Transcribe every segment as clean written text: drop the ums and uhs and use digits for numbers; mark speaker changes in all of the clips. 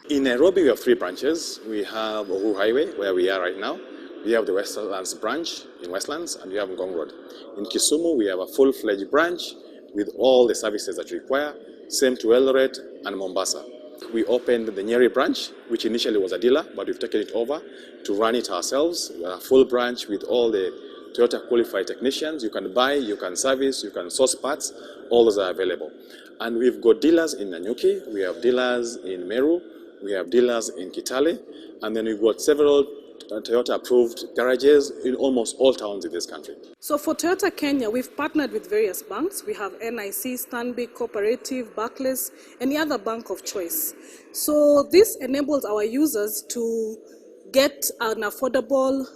Speaker 1: In Nairobi, we have 3 branches. We have Uhuru Highway, where we are right now. We have the Westlands branch in Westlands, and we have Ngong Road. In Kisumu, we have a full-fledged branch with all the services that you require. Same to Eldoret and Mombasa. We opened the Nyeri branch, which initially was a dealer, but we've taken it over to run it ourselves. We are a full branch with all the Toyota qualified technicians. You can buy, you can service, you can source parts. All those are available. And we've got dealers in Nanyuki, we have dealers in Meru, we have dealers in Kitale, and then we've got several Toyota approved garages in almost all towns in this country.
Speaker 2: So for Toyota Kenya, we've partnered with various banks. We have NIC, Stanbic, Cooperative, Barclays, any other bank of choice. So this enables our users to get an affordable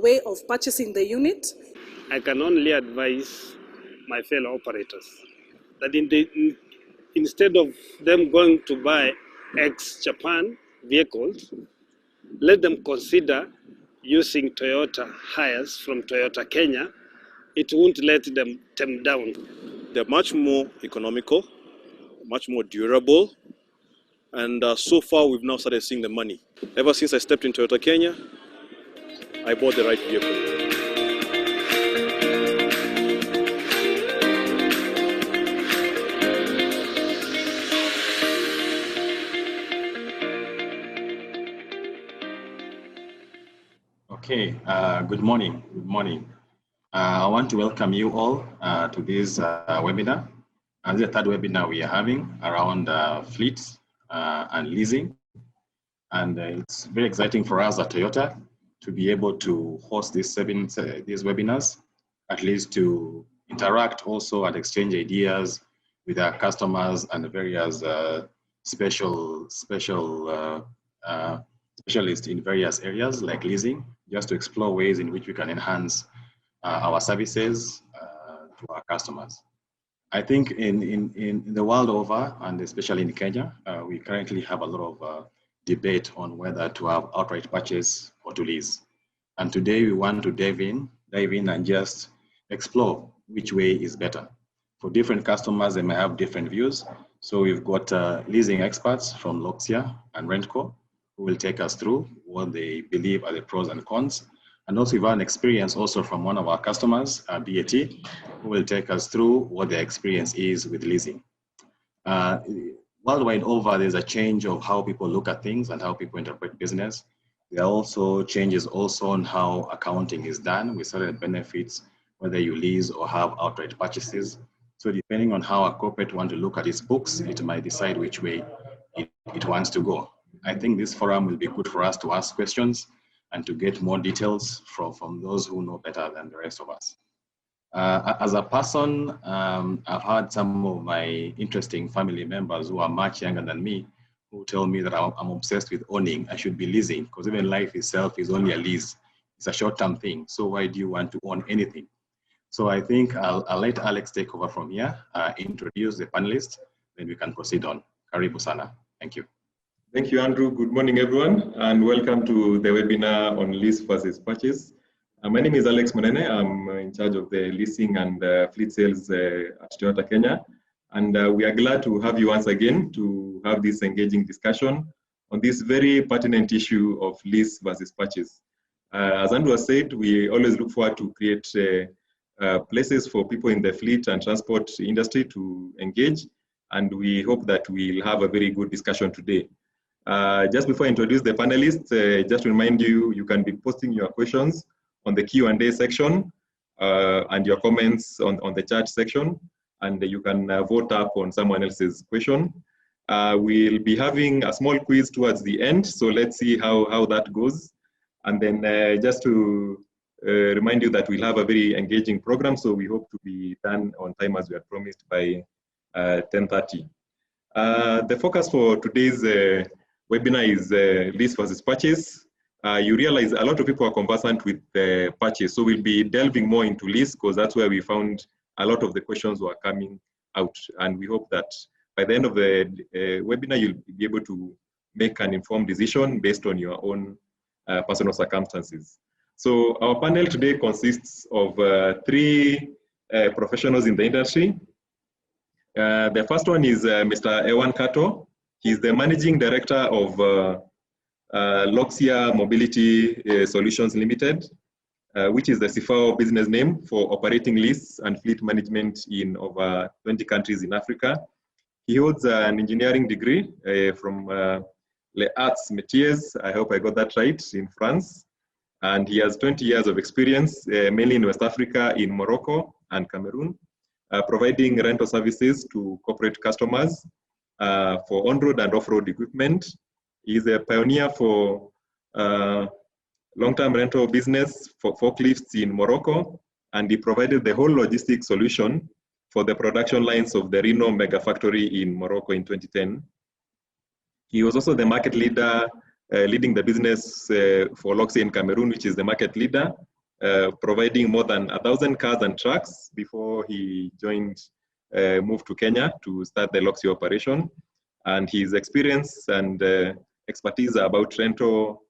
Speaker 2: way of purchasing the unit.
Speaker 3: I can only advise my fellow operators that instead of them going to buy ex-Japan vehicles, let them consider using Toyota hires from Toyota Kenya. It won't let them down.
Speaker 4: They're much more economical, much more durable, and so far we've now started seeing the money. Ever since I stepped in Toyota Kenya, I bought the right vehicle.
Speaker 5: Okay, good morning. Good morning. I want to welcome you all to this webinar. And this is the 3rd webinar we are having around fleets and leasing. And it's very exciting for us at Toyota to be able to host these webinars, at least to interact also and exchange ideas with our customers and the various specialists in various areas like leasing, just to explore ways in which we can enhance our services to our customers. I think in the world over, and especially in Kenya, we currently have a lot of debate on whether to have outright purchase or to lease. And today we want to dive in and just explore which way is better. For different customers, they may have different views. So we've got leasing experts from Loxia and Rentco, who will take us through what they believe are the pros and cons. And also we've had an experience also from one of our customers, BAT, who will take us through what their experience is with leasing. Worldwide over, there's a change of how people look at things and how people interpret business. There are also changes also on how accounting is done with certain benefits, whether you lease or have outright purchases. So depending on how a corporate wants to look at its books, it might decide which way it wants to go. I think this forum will be good for us to ask questions and to get more details from those who know better than the rest of us. As a person, I've had some of my interesting family members who are much younger than me who tell me that I'm obsessed with owning. I should be leasing, because even life itself is only a lease. It's a short-term thing. So why do you want to own anything? So I think I'll let Alex take over from here, introduce the panelists, then we can proceed on. Karibu sana. Thank you.
Speaker 6: Thank you, Andrew. Good morning, everyone, and welcome to the webinar on lease versus purchase. My name is Alex Monene. I'm in charge of the leasing and fleet sales at Toyota Kenya. And we are glad to have you once again to have this engaging discussion on this very pertinent issue of lease versus purchase. As Andrew has said, we always look forward to create places for people in the fleet and transport industry to engage. And we hope that we'll have a very good discussion today. Just before I introduce the panelists, just to remind you, you can be posting your questions on the Q&A section and your comments on the chat section, and you can vote up on someone else's question. We'll be having a small quiz towards the end, so let's see how that goes. And then just to remind you that we'll have a very engaging program, so we hope to be done on time as we had promised by 10:30. The focus for today's webinar is lease versus purchase. You realize a lot of people are conversant with the purchase, so we'll be delving more into lease because that's where we found a lot of the questions were coming out. And we hope that by the end of the webinar, you'll be able to make an informed decision based on your own personal circumstances. So our panel today consists of 3 professionals in the industry. The first one is Mr. Ewan Kato. He's the managing director of Loxia Mobility Solutions Limited, which is the CIFAO business name for operating lease and fleet management in over 20 countries in Africa. He holds an engineering degree from Les Arts Métiers, I hope I got that right, in France. And he has 20 years of experience, mainly in West Africa, in Morocco and Cameroon, providing rental services to corporate customers for on-road and off-road equipment. He is a pioneer for long-term rental business for forklifts in Morocco, and he provided the whole logistics solution for the production lines of the Reno mega factory in Morocco in 2010. He was also the market leader, leading the business for Loxia in Cameroon, which is the market leader, providing more than 1,000 cars and trucks before he moved to Kenya to start the Loxia operation. And his experience and expertise about rental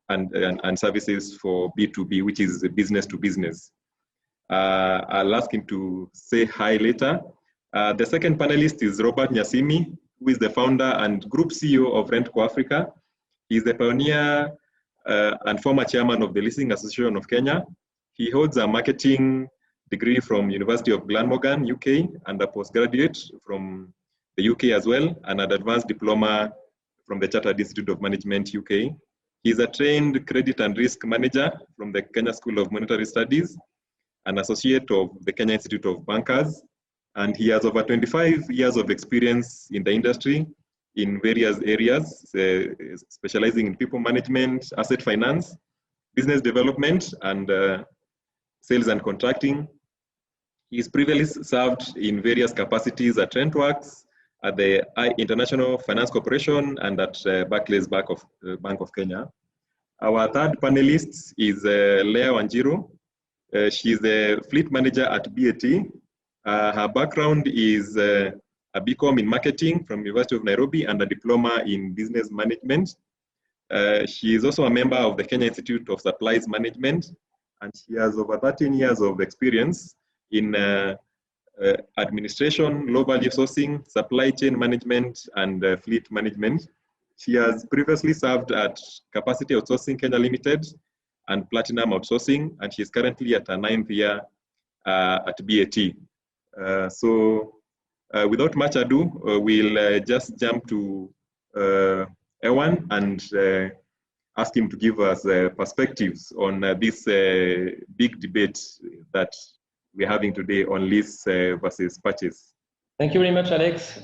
Speaker 6: and services for B2B, which is business to business. I'll ask him to say hi later. The second panelist is Robert Nyasimi, who is the founder and group CEO of Rentco Africa. He's the pioneer and former chairman of the Leasing Association of Kenya. He holds a marketing degree from University of Glamorgan, UK, and a postgraduate from the UK as well, and an advanced diploma from the Chartered Institute of Management, UK. He's a trained credit and risk manager from the Kenya School of Monetary Studies, an associate of the Kenya Institute of Bankers, and he has over 25 years of experience in the industry in various areas, specializing in people management, asset finance, business development, and sales and contracting. He's previously served in various capacities at Rentworks, at the International Finance Corporation, and at Barclays Bank of Kenya. Our third panelist is Leah Wanjiru. She's a fleet manager at BAT. Her background is a BCom in marketing from University of Nairobi and a diploma in business management. She is also a member of the Kenya Institute of Supplies Management, and she has over 13 years of experience in administration, low value sourcing, supply chain management, and fleet management. She has previously served at Capacity Outsourcing Kenya Limited and Platinum Outsourcing, and she's currently at her 9th year at BAT. Without much ado, we'll just jump to Ewan and ask him to give us perspectives on this big debate that we're having today on lease versus purchase.
Speaker 7: Thank you very much, Alex.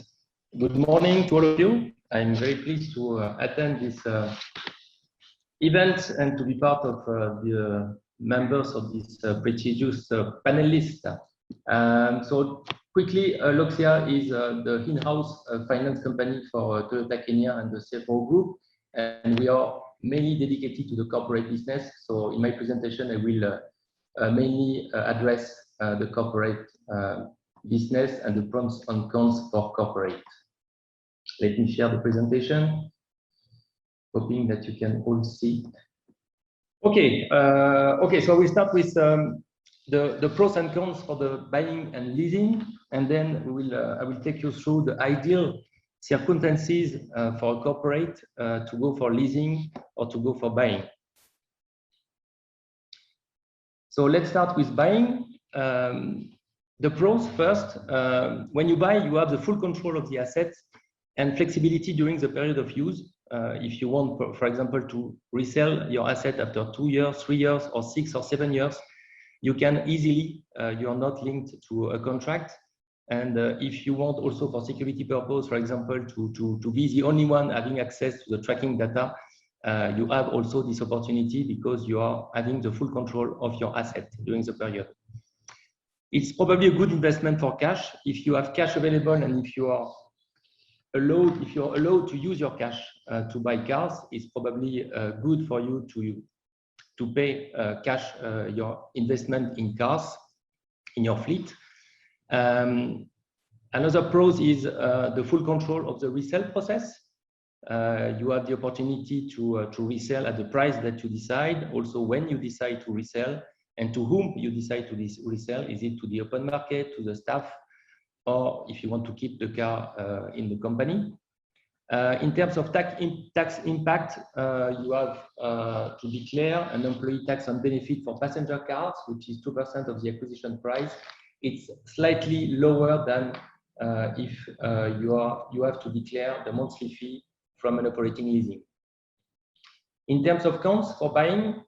Speaker 7: Good morning to all of you. I'm very pleased to attend this event and to be part of the members of this prestigious panelist. So quickly, Loxia is the in-house finance company for Toyota Kenya and the CFO Group, and we are mainly dedicated to the corporate business. So in my presentation, I will mainly address the corporate business and the pros and cons for corporate. Let me share the presentation, hoping that you can all see. Okay, so we start with the pros and cons for the buying and leasing, and then I will take you through the ideal circumstances for a corporate to go for leasing or to go for buying. So let's start with buying. The pros first. When you buy, you have the full control of the assets and flexibility during the period of use. If you want, for example, to resell your asset after 2 years, 3 years, or 6 or 7 years, you can easily, you are not linked to a contract. And if you want also for security purpose, for example, to be the only one having access to the tracking data, you have also this opportunity because you are having the full control of your asset during the period. It's probably a good investment for cash. If you have cash available and if you're allowed to use your cash to buy cars, it's probably good for you to pay cash your investment in cars in your fleet. Another pros is the full control of the resale process. You have the opportunity to resell at the price that you decide, also when you decide to resell, and to whom you decide to resell. Is it to the open market, to the staff, or if you want to keep the car in the company? In terms of tax impact, you have to declare an employee tax on benefit for passenger cars, which is 2% of the acquisition price. It's slightly lower than if you have to declare the monthly fee from an operating leasing. In terms of counts for buying,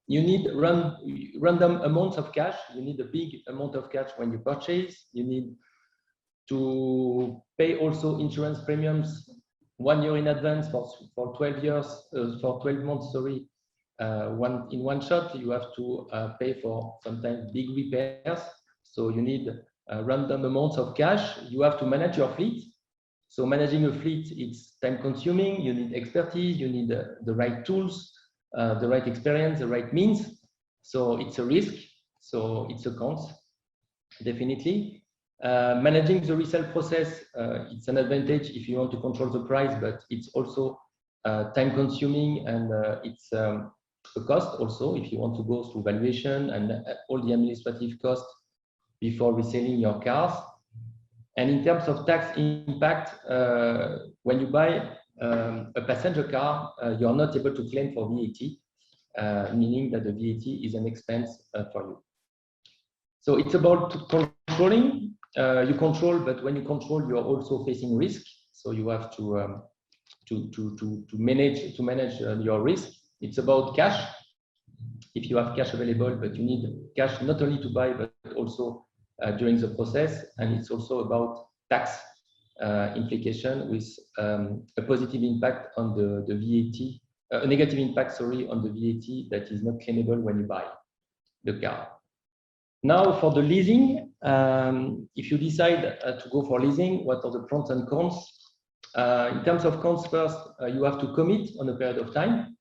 Speaker 7: you need random amounts of cash. You need a big amount of cash when you purchase. You need to pay also insurance premiums 1 year in advance for 12 years, for 12 months, sorry. In one shot, you have to pay for sometimes big repairs. So you need random amounts of cash. You have to manage your fleet. So managing a fleet, it's time consuming. You need expertise. You need the right tools, the right experience, the right means. So it's a risk. So it's a cost, definitely. Managing the resale process, it's an advantage if you want to control the price, but it's also time consuming, and it's a cost also if you want to go through valuation and all the administrative costs before reselling your cars. And in terms of tax impact, when you buy a passenger car, you are not able to claim for VAT, meaning that the VAT is an expense for you. So it's about controlling. You control, but when you control, you are also facing risk. So you have to manage your risk. It's about cash. If you have cash available, but you need cash not only to buy, but also during the process. And it's also about tax implication with a positive impact on the VAT, a negative impact, sorry, on the VAT that is not claimable when you buy the car. Now for the leasing, if you decide to go for leasing, what are the pros and cons? In terms of cons, first, you have to commit on a period of time,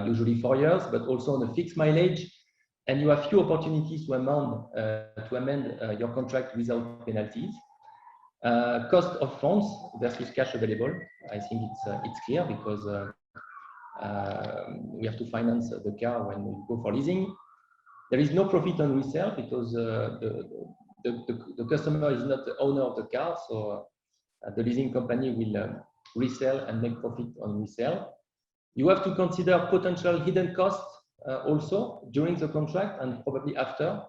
Speaker 7: usually 4 years, but also on a fixed mileage, and you have few opportunities to amend your contract without penalties. Cost of funds versus cash available, I think it's clear because we have to finance the car when we go for leasing. There is no profit on resale because the customer is not the owner of the car, so the leasing company will resell and make profit on resale. You have to consider potential hidden costs also during the contract and probably after.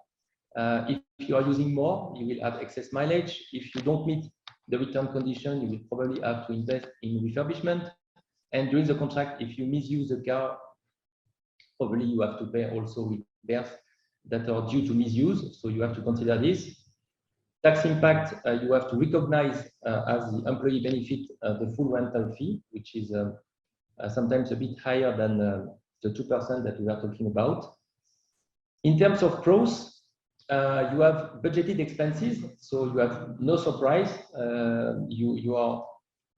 Speaker 7: If you are using more, you will have excess mileage. If you don't meet the return condition, you will probably have to invest in refurbishment. And during the contract, if you misuse the car, probably you have to pay also repairs that are due to misuse. So you have to consider this. Tax impact, you have to recognize as the employee benefit the full rental fee, which is sometimes a bit higher than the 2% that we are talking about. In terms of pros, you have budgeted expenses, so you have no surprise. You are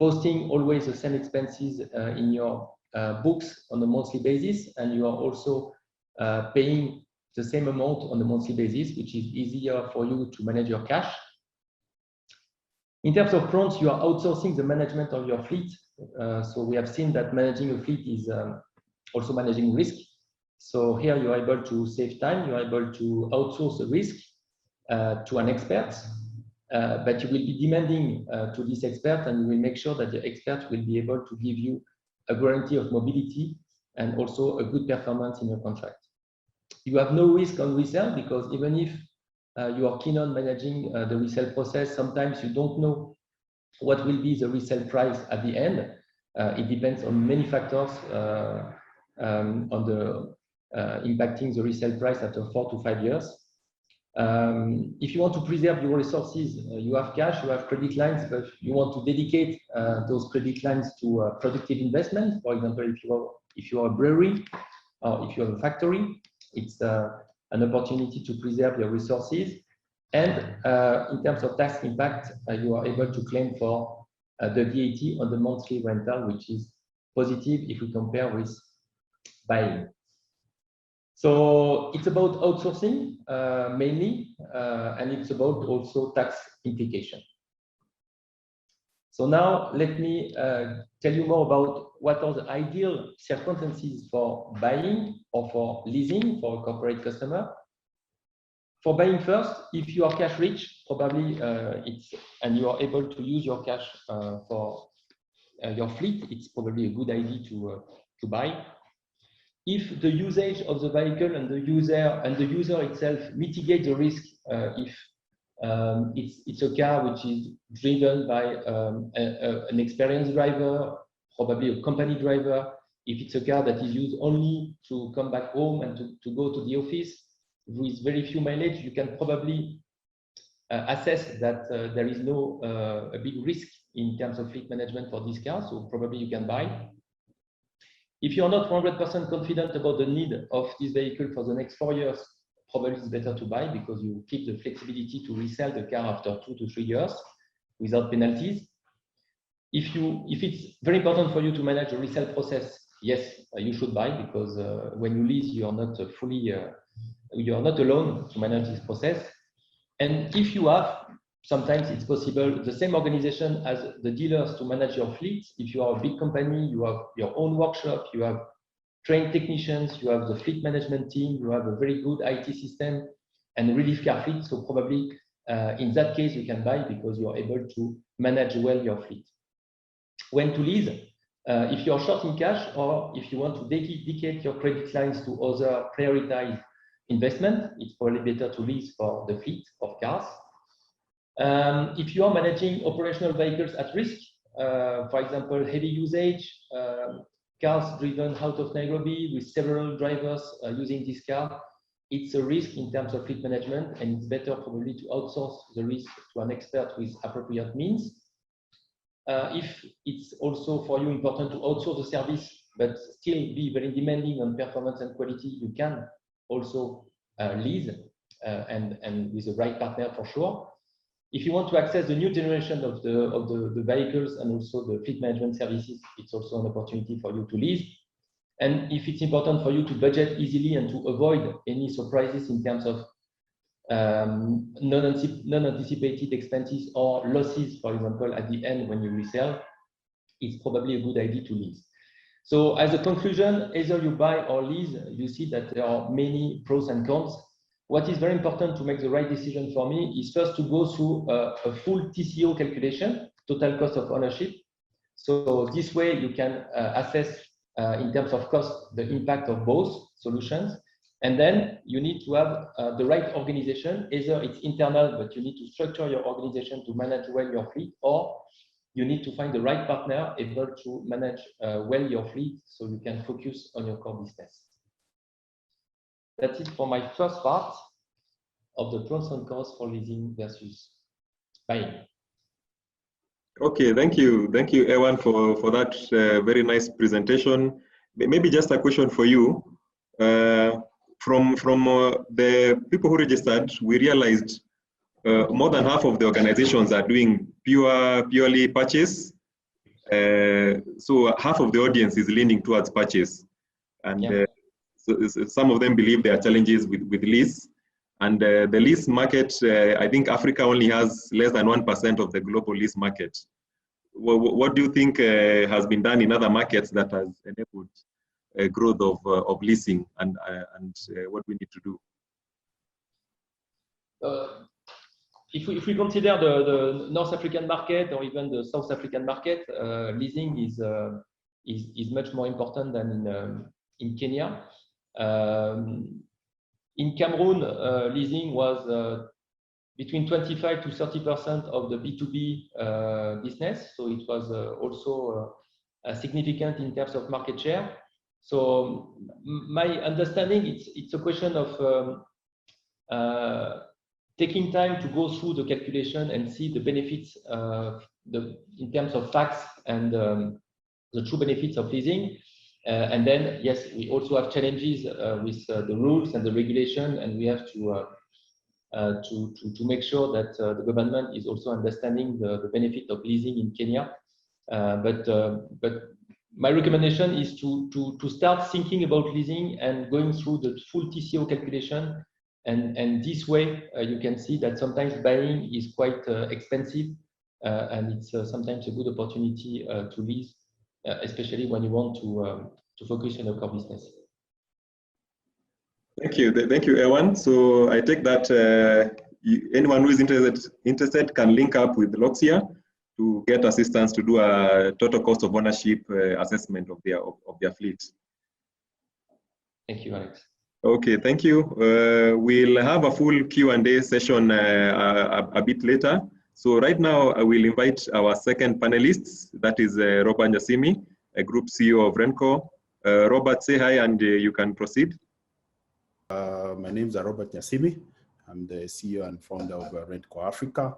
Speaker 7: posting always the same expenses in your books on a monthly basis, and you are also paying the same amount on a monthly basis, which is easier for you to manage your cash. In terms of pros, you are outsourcing the management of your fleet. So we have seen that managing a fleet is also managing risk. So here you are able to save time, you are able to outsource the risk to an expert, but you will be demanding to this expert, and you will make sure that the expert will be able to give you a guarantee of mobility and also a good performance in your contract. You have no risk on resale because even if you are keen on managing the resale process, sometimes you don't know what will be the resale price at the end. It depends on many factors on the impacting the resale price after 4 to 5 years. If you want to preserve your resources, you have cash, you have credit lines, but you want to dedicate those credit lines to productive investment. For example, if you are a brewery or if you have a factory, it's an opportunity to preserve your resources. And in terms of tax impact, you are able to claim for the VAT on the monthly rental, which is positive if we compare with buying. So it's about outsourcing mainly, and it's about also tax implication. So now let me tell you more about what are the ideal circumstances for buying or for leasing for a corporate customer. For buying first, if you are cash rich, probably and you are able to use your cash for your fleet, it's probably a good idea to buy. If the usage of the vehicle and the user itself mitigate the risk, if it's a car which is driven by an experienced driver, probably a company driver, if it's a car that is used only to come back home and to go to the office with very few mileage, you can probably assess that there is no a big risk in terms of fleet management for this car, so probably you can buy. If you're not 100% confident about the need of this vehicle for the next 4 years, probably it's better to buy because you keep the flexibility to resell the car after 2 to 3 years without penalties. If it's very important for you to manage the resale process, yes, you should buy because when you lease, you are not you are not alone to manage this process. And if you have, sometimes it's possible, the same organization as the dealers to manage your fleet. If you are a big company, you have your own workshop, you have trained technicians, you have the fleet management team, you have a very good IT system and relief car fleet. So probably in that case, you can buy because you are able to manage well your fleet. When to lease, if you're short in cash or if you want to dedicate your credit lines to other prioritized investment, it's probably better to lease for the fleet of cars. If you are managing operational vehicles at risk, for example, heavy usage, cars driven out of Nairobi with several drivers using this car, it's a risk in terms of fleet management, and it's better probably to outsource the risk to an expert with appropriate means. If it's also for you important to outsource the service, but still be very demanding on performance and quality, you can also lease and with the right partner for sure. If you want to access the new generation of the vehicles and also the fleet management services, it's also an opportunity for you to lease. And if it's important for you to budget easily and to avoid any surprises in terms of non-anticipated expenses or losses, for example, at the end when you resell, it's probably a good idea to lease. So as a conclusion, either you buy or lease, you see that there are many pros and cons. What is very important to make the right decision for me is first to go through a full TCO calculation, total cost of ownership. So this way you can assess in terms of cost the impact of both solutions. And then you need to have the right organization. Either it's internal, but you need to structure your organization to manage well your fleet, or you need to find the right partner able to manage well your fleet so you can focus on your core business. That's it for my first part of the pros and cons for leasing versus buying.
Speaker 6: Okay, thank you, Ewan, for that very nice presentation. Maybe just a question for you. From the people who registered, we realized more than half of the organizations are doing purely purchase. So half of the audience is leaning towards purchase, and
Speaker 7: Yeah.
Speaker 6: so some of them believe there are challenges with lease. And the lease market, I think Africa only has less than 1% of the global lease market. What do you think has been done in other markets that has enabled growth of leasing, and what we need to do?
Speaker 7: If we consider the North African market or even the South African market, leasing is much more important than in Kenya. In Cameroon, leasing was between 25 to 30% of the B2B business, so it was also significant in terms of market share. So my understanding, it's a question of taking time to go through the calculation and see the benefits in terms of facts and the true benefits of leasing. And then, yes, we also have challenges with the rules and the regulation, and we have to make sure that the government is also understanding the benefit of leasing in Kenya. But my recommendation is to start thinking about leasing and going through the full TCO calculation. And this way, you can see that sometimes buying is quite expensive, and it's sometimes a good opportunity to lease, especially when you want to focus on your core business.
Speaker 6: Thank you. Thank you, Ewan. So I take that anyone who is interested can link up with Loxia to get assistance to do a total cost of ownership assessment of their fleet.
Speaker 7: Thank you, Alex.
Speaker 6: Okay, thank you. We'll have a full Q&A session a bit later. So right now, I will invite our second panelist, that is Robert Nyasimi, a Group CEO of Renco. Robert, say hi and you can proceed.
Speaker 8: My name is Robert Nyasimi. I'm the CEO and founder of Renco Africa.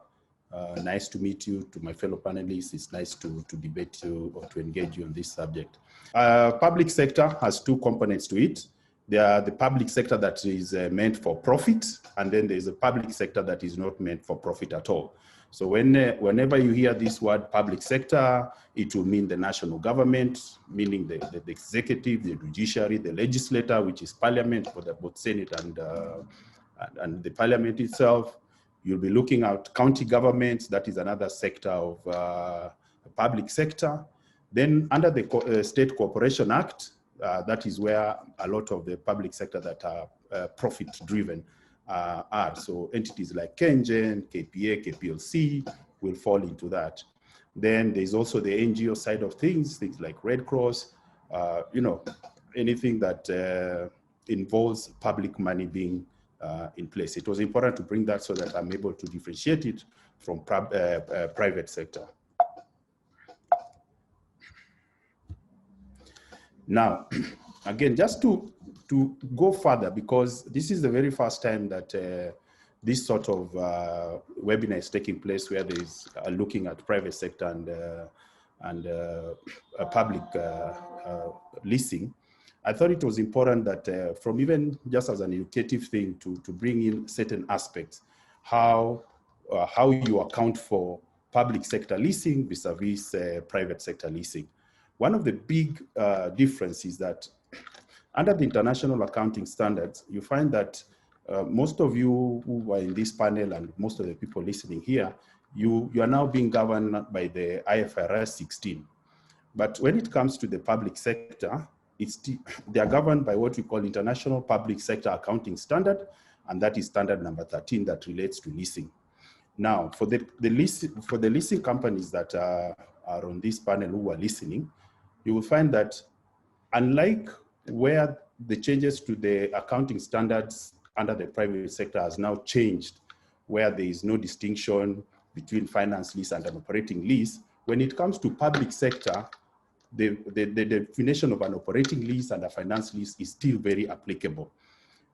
Speaker 8: Nice to meet you. To my fellow panelists, it's nice to debate you or to engage you on this subject. Public sector has two components to it. There are the public sector that is meant for profit, and then there's a public sector that is not meant for profit at all. So whenever you hear this word public sector, it will mean the national government, meaning the executive, the judiciary, the legislature, which is parliament, for both Senate and the parliament itself. You'll be looking at county governments, that is another sector of the public sector. Then under the State Corporation Act, that is where a lot of the public sector that are profit-driven are. So entities like KenGen, KPA, KPLC will fall into that. Then there's also the NGO side of things like Red Cross, anything that involves public money being in place. It was important to bring that so that I'm able to differentiate it from private sector. Now, again, just to go further, because this is the very first time that this sort of webinar is taking place, where there is looking at private sector and public leasing. I thought it was important that from even just as an educative thing to bring in certain aspects, how you account for public sector leasing vis-a-vis private sector leasing. One of the big differences is that under the international accounting standards, you find that most of you who are in this panel and most of the people listening here, you are now being governed by the IFRS 16. But when it comes to the public sector, they are governed by what we call International Public Sector Accounting Standard, and that is standard number 13 that relates to leasing. Now, for the leasing companies that are on this panel who are listening, you will find that unlike where the changes to the accounting standards under the private sector has now changed, where there is no distinction between finance lease and an operating lease, when it comes to public sector, the definition of an operating lease and a finance lease is still very applicable.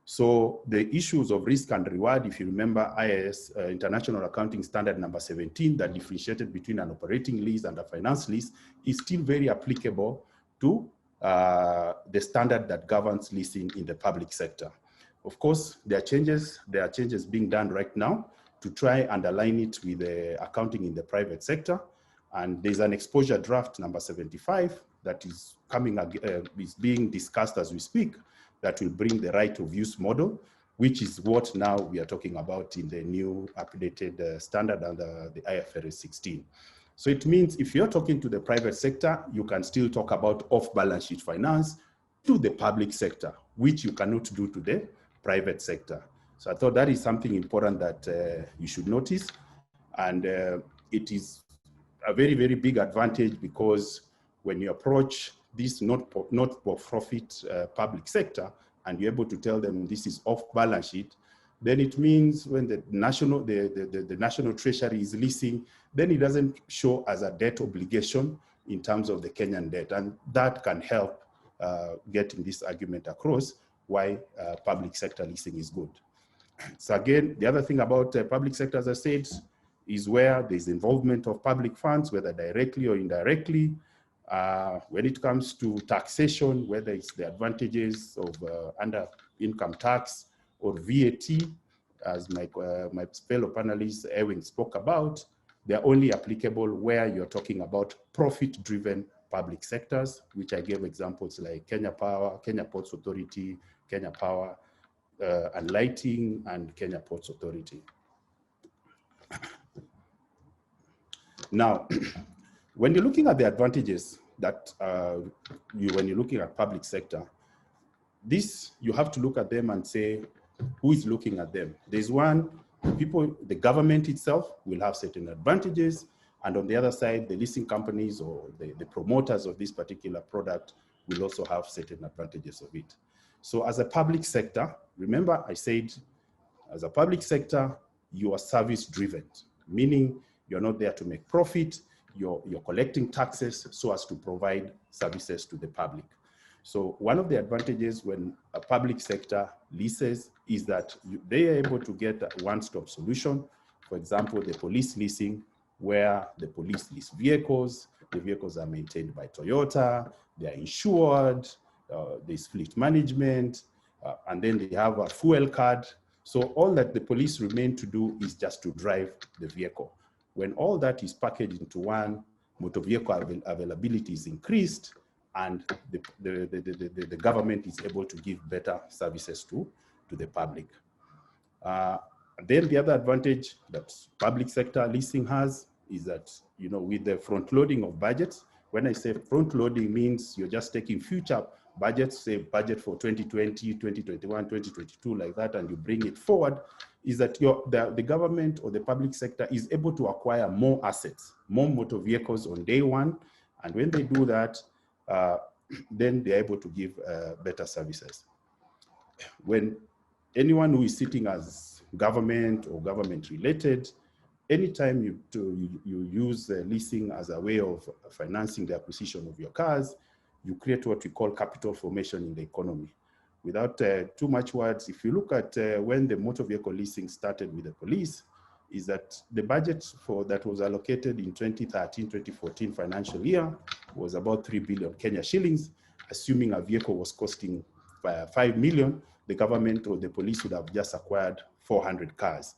Speaker 8: So the issues of risk and reward, if you remember IAS, International Accounting Standard number 17, that differentiated between an operating lease and a finance lease, is still very applicable to the standard that governs leasing in the public sector. Of course, there are changes being done right now to try and align it with the accounting in the private sector. And there's an exposure draft number 75 that is is being discussed as we speak, that will bring the right of use model, which is what now we are talking about in the new updated standard under the IFRS 16. So it means if you're talking to the private sector, you can still talk about off-balance sheet finance to the public sector, which you cannot do to the private sector. So I thought that is something important that you should notice. And it is a very, very big advantage, because when you approach this not-for-profit public sector and you're able to tell them this is off-balance sheet, then it means when the national treasury is leasing, then it doesn't show as a debt obligation in terms of the Kenyan debt. And that can help getting this argument across why public sector leasing is good. So again, the other thing about public sector, as I said, is where there's involvement of public funds, whether directly or indirectly. When it comes to taxation, whether it's the advantages of under income tax or VAT, as my fellow panelists Ewing spoke about, they're only applicable where you're talking about profit-driven public sectors, which I gave examples like Kenya Power, Kenya Ports Authority, Kenya Power, Enlightening, and Kenya Ports Authority. Now, when you're looking at the advantages that when you're looking at public sector, this, you have to look at them and say, who is looking at them? There's one, people, the government itself will have certain advantages, and on the other side, the leasing companies or the promoters of this particular product will also have certain advantages of it. So as a public sector, remember I said, as a public sector, you are service driven, meaning you're not there to make profit, you're collecting taxes so as to provide services to the public. So one of the advantages when a public sector leases is that they are able to get a one-stop solution. For example, the police leasing, where the police lease vehicles, the vehicles are maintained by Toyota, they are insured, there's fleet management, and then they have a fuel card. So all that the police remain to do is just to drive the vehicle. When all that is packaged into one, motor vehicle availability is increased, and the government is able to give better services to the public. Then the other advantage that public sector leasing has is that, you know, with the front loading of budgets, when I say front loading means you're just taking future budgets, say budget for 2020, 2021, 2022, like that, and you bring it forward, is that the government or the public sector is able to acquire more assets, more motor vehicles on day one. And when they do that, then they're able to give better services. When anyone who is sitting as government or government related, anytime you use leasing as a way of financing the acquisition of your cars, you create what we call capital formation in the economy. Without too much words, if you look at when the motor vehicle leasing started with the police, is that the budget for that was allocated in 2013-2014 financial year was about 3 billion Kenya shillings. Assuming a vehicle was costing 5 million, the government or the police would have just acquired 400 cars.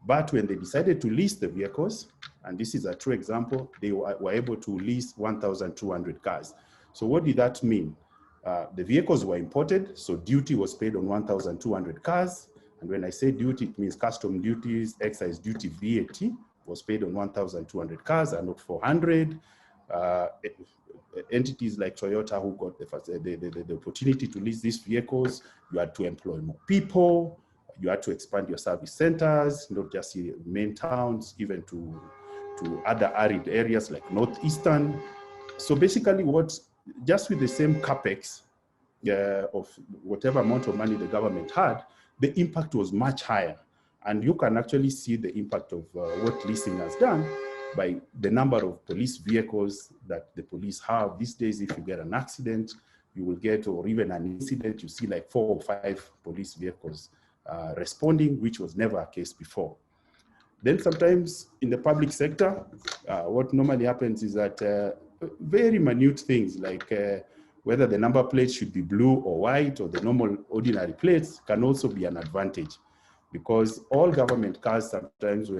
Speaker 8: But when they decided to lease the vehicles, and this is a true example, they were able to lease 1,200 cars. So what did that mean? The vehicles were imported, so duty was paid on 1,200 cars. And when I say duty, it means custom duties, excise duty, VAT was paid on 1,200 cars and not 400. Entities like Toyota who got the opportunity to lease these vehicles, you had to employ more people, you had to expand your service centers, not just in main towns, even to other arid areas like Northeastern. So basically just with the same capex of whatever amount of money the government had, the impact was much higher. And you can actually see the impact of what leasing has done by the number of police vehicles that the police have. These days, if you get an accident, you will get, or even an incident, you see like 4 or 5 police vehicles responding, which was never a case before. Then sometimes in the public sector, what normally happens is that very minute things like whether the number plate should be blue or white or the normal ordinary plates can also be an advantage, because all government cars sometimes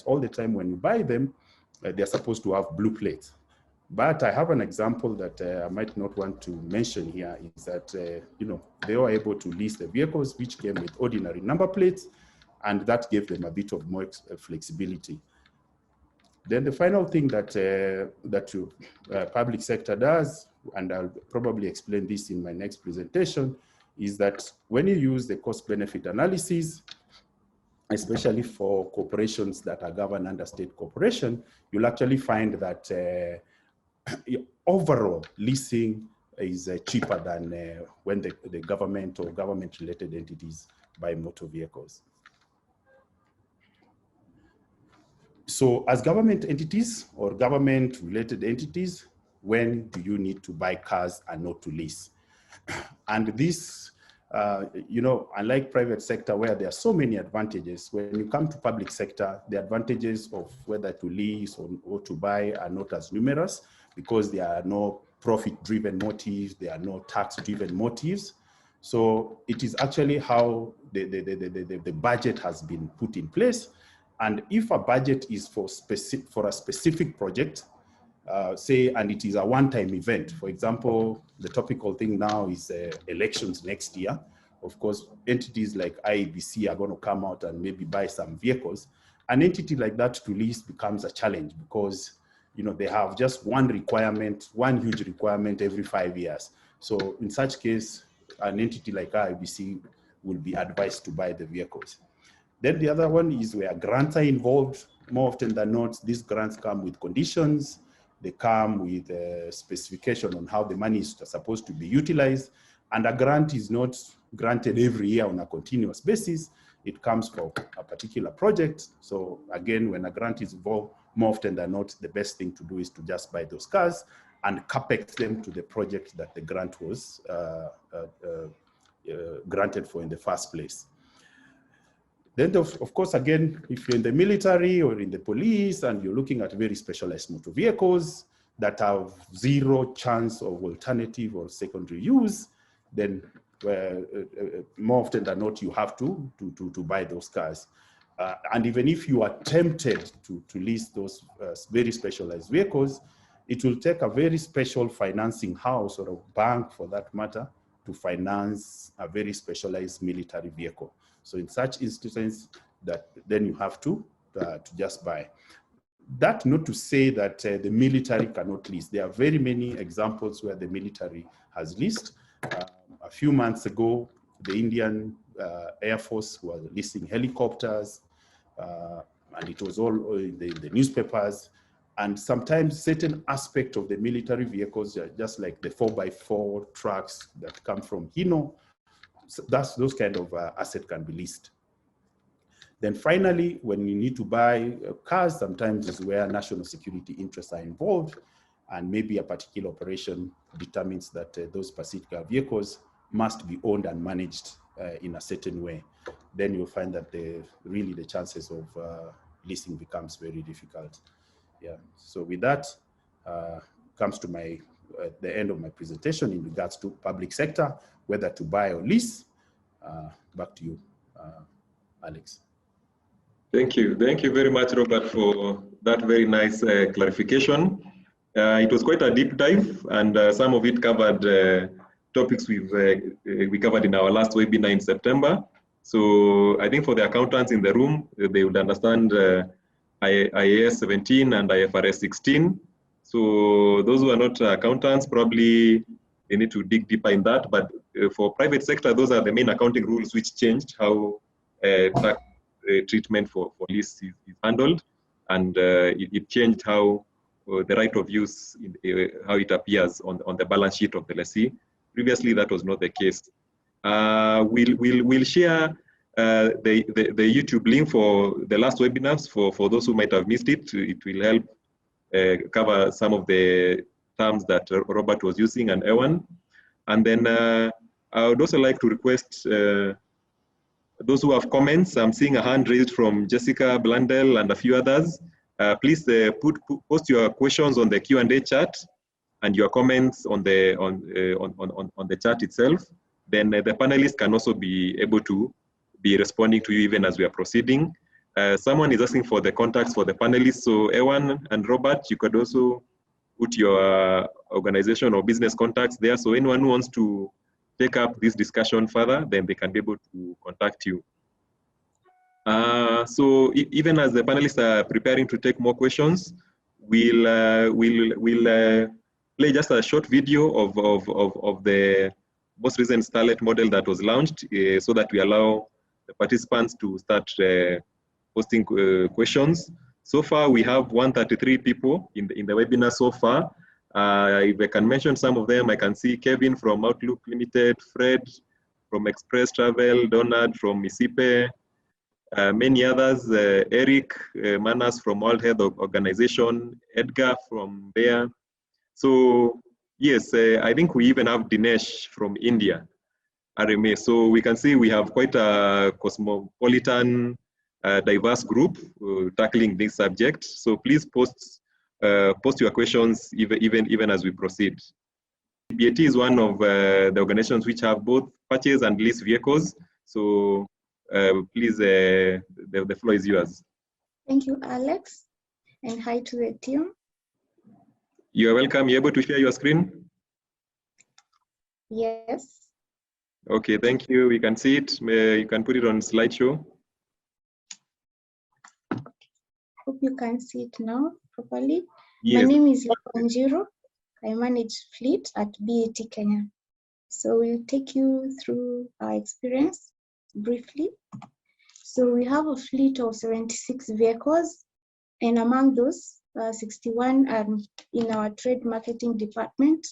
Speaker 8: all the time when you buy them, they're supposed to have blue plates. But I have an example that I might not want to mention here, is that you know, they were able to lease the vehicles which came with ordinary number plates, and that gave them a bit of more flexibility. Then the final thing that public sector does, and I'll probably explain this in my next presentation, is that when you use the cost-benefit analysis, especially for corporations that are governed under state corporation, you'll actually find that overall leasing is cheaper than when the government or government-related entities buy motor vehicles. So as government entities or government-related entities, when do you need to buy cars and not to lease? And this, you know, unlike private sector where there are so many advantages, when you come to public sector, the advantages of whether to lease or to buy are not as numerous, because there are no profit-driven motives, there are no tax-driven motives. So it is actually how the budget has been put in place. And if a budget is for a specific project, say, and it is a one-time event, for example, the topical thing now is elections next year. Of course, entities like IEBC are going to come out and maybe buy some vehicles. An entity like that to lease becomes a challenge, because you know, they have just one huge requirement every 5 years. So in such case, an entity like IBC will be advised to buy the vehicles. Then the other one is where grants are involved. More often than not, these grants come with conditions. They come with a specification on how the money is supposed to be utilized. And a grant is not granted every year on a continuous basis. It comes for a particular project. So again, when a grant is involved, more often than not, the best thing to do is to just buy those cars and capex them to the project that the grant was granted for in the first place. Then, of course, again, if you're in the military or in the police and you're looking at very specialized motor vehicles that have zero chance of alternative or secondary use, then more often than not, you have to buy those cars. And even if you are tempted to lease those very specialized vehicles, it will take a very special financing house or a bank, for that matter, to finance a very specialized military vehicle. So in such instances, that then you have to just buy. That not to say that the military cannot lease. There are very many examples where the military has leased. A few months ago, the Indian Air Force was leasing helicopters, and it was all in the newspapers. And sometimes certain aspect of the military vehicles, just like the 4x4 trucks that come from Hino, those kind of asset can be leased. Then finally, when you need to buy cars, sometimes is where national security interests are involved, and maybe a particular operation determines that those particular vehicles must be owned and managed in a certain way. Then you'll find that really the chances of leasing becomes very difficult. Yeah. So with that, comes to the end of my presentation in regards to public sector, whether to buy or lease. Back to you, Alex.
Speaker 6: Thank you. Thank you very much, Robert, for that very nice clarification. It was quite a deep dive, and some of it covered topics we covered in our last webinar in September. So I think for the accountants in the room, they would understand IAS 17 and IFRS 16. So those who are not accountants, probably they need to dig deeper in that. But for private sector, those are the main accounting rules which changed how tax treatment for lease is handled. And it changed how the right of use, how it appears on the balance sheet of the lessee. Previously, that was not the case. We'll share the YouTube link for the last webinars for those who might have missed it. It will help cover some of the terms that Robert was using and Ewan. And then I would also like to request those who have comments. I'm seeing a hand raised from Jessica Blandel and a few others. Please post your questions on the Q&A chat and your comments on the chat itself. Then the panelists can also be able to be responding to you even as we are proceeding. Someone is asking for the contacts for the panelists. So Ewan and Robert, you could also put your organization or business contacts there. So anyone who wants to take up this discussion further, then they can be able to contact you. So even as the panelists are preparing to take more questions, we'll play just a short video of the most recent Starlet model that was launched, so that we allow the participants to start posting questions. So far, we have 133 people in the webinar so far. If I can mention some of them, I can see Kevin from Outlook Limited, Fred from Express Travel, Donald from Misipe, many others, Eric Manas from World Health Organization, Edgar from Bayer. So yes, I think we even have Dinesh from India, RMA. So we can see we have quite a cosmopolitan, diverse group tackling this subject. So please post your questions even as we proceed. BAT is one of the organizations which have both purchase and lease vehicles. So please, the floor is yours.
Speaker 9: Thank you, Alex, and hi to the team.
Speaker 6: You're welcome. You're able to share your screen?
Speaker 9: Yes.
Speaker 6: Okay, thank you. We can see it. You can put it on slideshow.
Speaker 9: Hope you can see it now properly.
Speaker 6: Yes.
Speaker 9: My name is Leonjiro. I manage fleet at BAT Kenya. So we'll take you through our experience briefly. So we have a fleet of 76 vehicles, and among those, 61 are in our trade marketing department.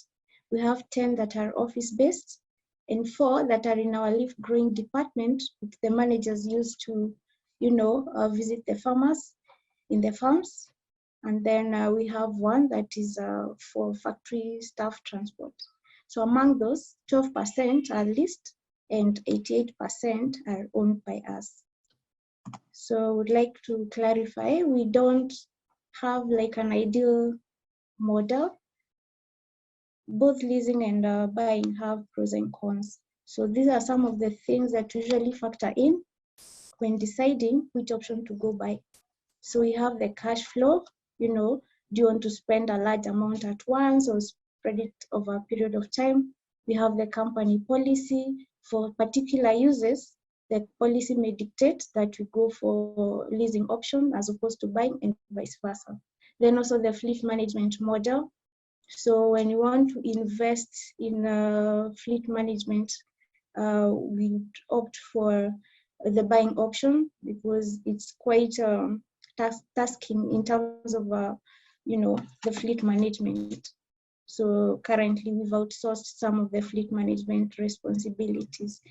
Speaker 9: We have 10 that are office-based, and 4 that are in our leaf growing department, which the managers use to, visit the farmers in the farms. And then we have 1 that is for factory staff transport. So among those, 12% are leased and 88% are owned by us. So I would like to clarify, we don't have like an ideal model. Both leasing and buying have pros and cons. So these are some of the things that usually factor in when deciding which option to go by. So we have the cash flow, do you want to spend a large amount at once or spread it over a period of time? We have the company policy. For particular uses, the policy may dictate that we go for leasing option as opposed to buying and vice versa. Then also the fleet management model. So when you want to invest in fleet management, we opt for the buying option because it's quite tasking in terms of, the fleet management. So currently we've outsourced some of the fleet management responsibilities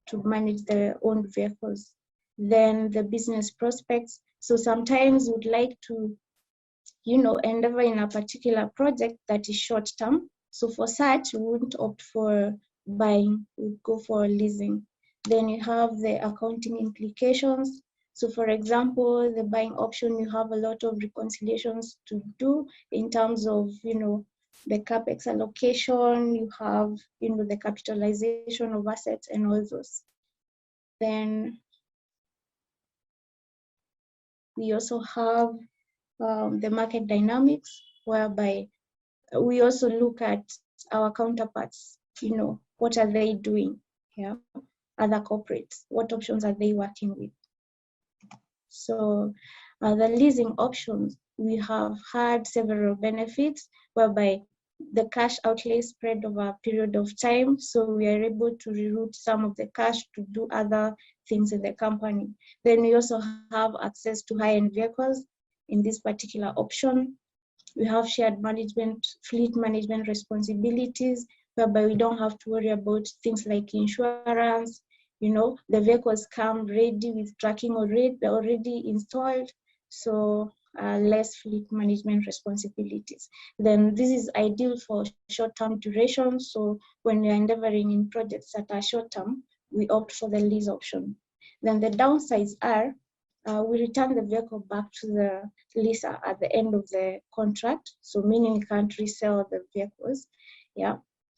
Speaker 9: to manage their own vehicles. Then the business prospects. So sometimes we'd like to, endeavor in a particular project that is short term. So for such, we wouldn't opt for buying, we'd go for leasing. Then you have the accounting implications. So for example, the buying option, you have a lot of reconciliations to do in terms of, the capex allocation, you have, the capitalization of assets and all those. Then we also have the market dynamics, whereby we also look at our counterparts, what are they doing here? Other corporates, what options are they working with? So the leasing options, we have had several benefits, whereby the cash outlay spread over a period of time. So we are able to reroute some of the cash to do other things in the company. Then we also have access to high-end vehicles in this particular option. We have shared management, fleet management responsibilities, whereby we don't have to worry about things like insurance. The vehicles come ready with tracking already installed. So less fleet management responsibilities. Then this is ideal for short-term duration. So when we are endeavoring in projects that are short-term, we opt for the lease option. Then the downsides are, we return the vehicle back to the leaser at the end of the contract. So meaning we can't resell the vehicles. Yeah.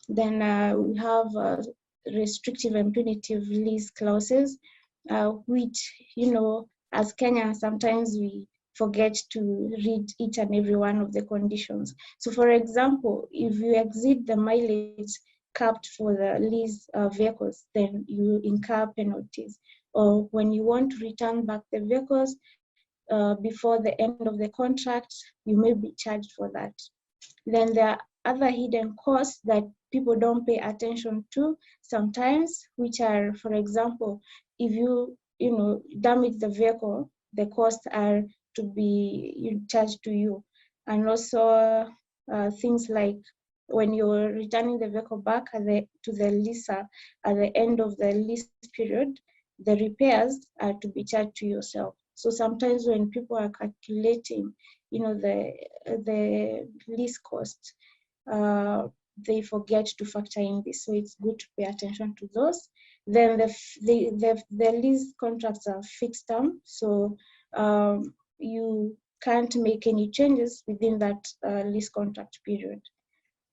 Speaker 9: Then we have restrictive and punitive lease clauses, which, as Kenyans, sometimes we forget to read each and every one of the conditions. So for example, if you exceed the mileage capped for the lease vehicles, then you incur penalties. Or when you want to return back the vehicles before the end of the contract, you may be charged for that. Then there are other hidden costs that people don't pay attention to sometimes, which are, for example, if you damage the vehicle, the costs are to be charged to you. And also things like when you're returning the vehicle back to the leaser at the end of the lease period, the repairs are to be charged to yourself. So sometimes when people are calculating, the lease cost, they forget to factor in this. So it's good to pay attention to those. Then the lease contracts are fixed term. So you can't make any changes within that lease contract period.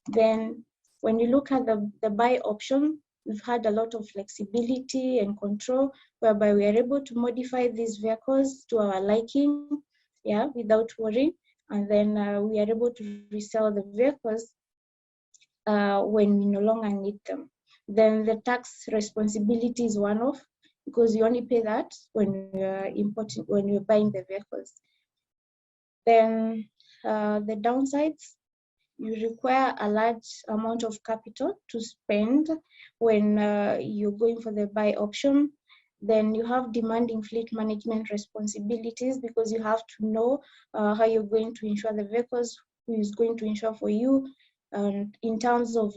Speaker 9: Then when you look at the buy option, we've had a lot of flexibility and control, whereby we are able to modify these vehicles to our liking, without worry. And then we are able to resell the vehicles when we no longer need them. Then the tax responsibility is one-off, because you only pay that when you're buying the vehicles. Then the downsides, you require a large amount of capital to spend when you're going for the buy option. Then you have demanding fleet management responsibilities because you have to know how you're going to insure the vehicles, who is going to insure for you. And in terms of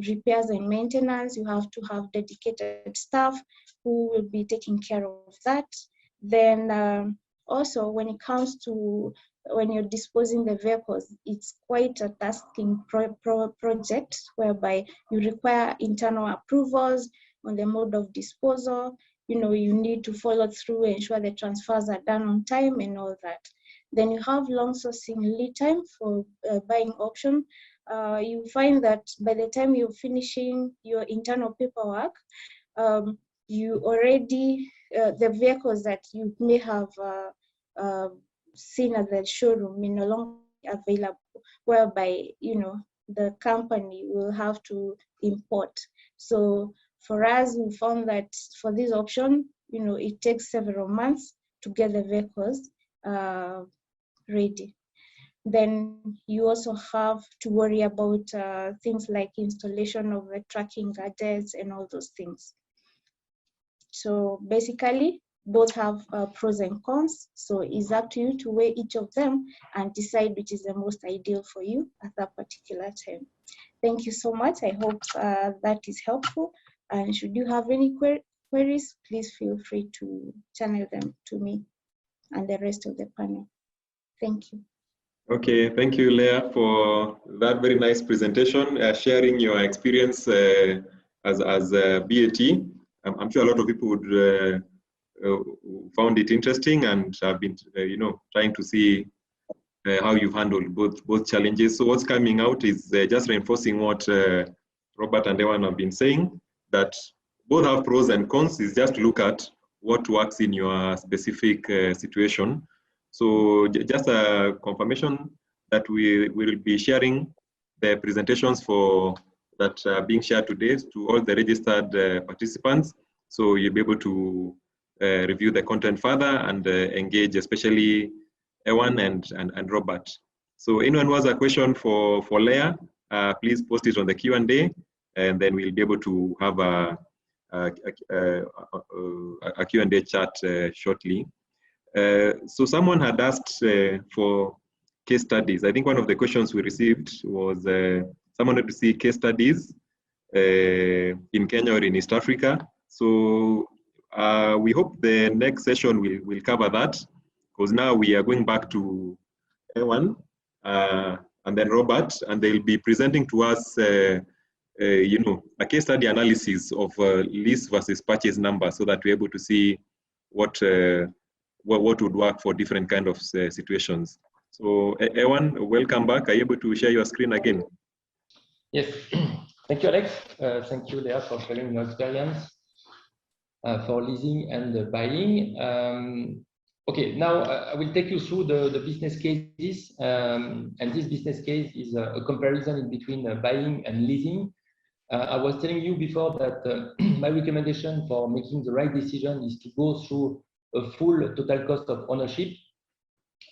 Speaker 9: repairs and maintenance, you have to have dedicated staff who will be taking care of that. Then also when it comes to when you're disposing the vehicles, it's quite a tasking project whereby you require internal approvals on the mode of disposal. You need to follow through, ensure the transfers are done on time and all that. Then you have long sourcing lead time for buying option. You find that by the time you're finishing your internal paperwork, you already, the vehicles that you may have seen at the showroom may no longer be available, whereby, the company will have to import. So for us, we found that for this option, it takes several months to get the vehicles ready. Then you also have to worry about things like installation of the tracking gadgets and all those things. So basically, both have pros and cons. So it's up to you to weigh each of them and decide which is the most ideal for you at that particular time. Thank you so much. I hope that is helpful. And should you have any queries, please feel free to channel them to me and the rest of the panel. Thank you.
Speaker 6: Okay, thank you, Leah, for that very nice presentation, sharing your experience as a BAT. I'm sure a lot of people would found it interesting and have been, trying to see how you've handled both challenges. So what's coming out is just reinforcing what Robert and Ewan have been saying, that both have pros and cons. Is just to look at what works in your specific situation. So just a confirmation that we will be sharing the presentations that are being shared today to all the registered participants. So you'll be able to review the content further and engage, especially Ewan and Robert. So anyone who has a question for Leah, please post it on the Q&A, and then we'll be able to have a Q&A chat shortly. So someone had asked for case studies. I think one of the questions we received was someone had to see case studies in Kenya or in East Africa. So we hope the next session will cover that, because now we are going back to Ewan and then Robert, and they'll be presenting to us a case study analysis of lease versus purchase number, so that we're able to see what would work for different kind of situations. So Ewan, welcome back. Are you able to share your screen again?
Speaker 7: Yes, thank you, Alex. Thank you, Leah, for sharing your experience for leasing and buying. Okay, now I will take you through the business cases, and this business case is a comparison in between buying and leasing. I was telling you before that my recommendation for making the right decision is to go through a full total cost of ownership.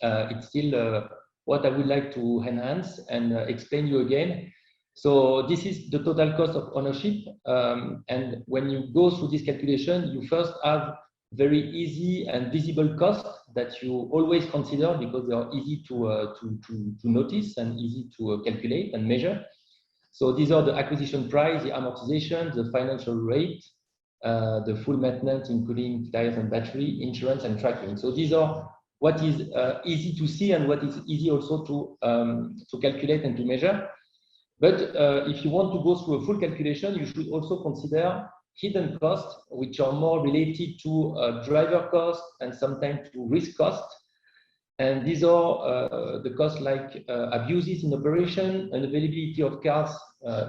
Speaker 7: It's still what I would like to enhance and explain you again. So this is the total cost of ownership. And when you go through this calculation, you first have very easy and visible costs that you always consider, because they are easy to notice and easy to calculate and measure. So these are the acquisition price, the amortization, the financial rate, the full maintenance, including tires and battery, insurance and tracking. So these are what is easy to see and what is easy also to calculate and to measure. But if you want to go through a full calculation, you should also consider hidden costs, which are more related to driver costs and sometimes to risk costs. And these are the costs like abuses in operation, unavailability of cars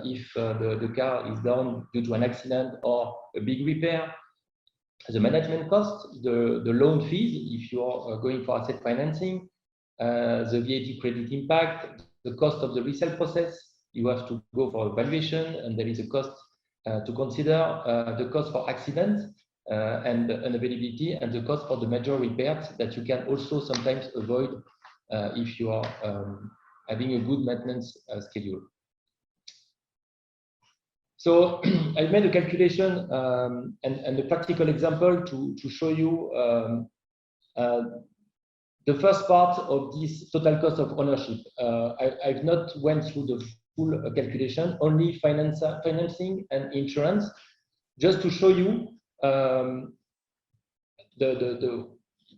Speaker 7: if the car is down due to an accident or a big repair, the management costs, the loan fees if you are going for asset financing, the VAT credit impact, the cost of the resale process. You have to go for evaluation, and there is a cost to consider, the cost for accidents and unavailability, and the cost for the major repairs that you can also sometimes avoid if you are having a good maintenance schedule. So I made a calculation and a practical example to show you the first part of this total cost of ownership. I've not went through the full calculation, only financing and insurance, just to show you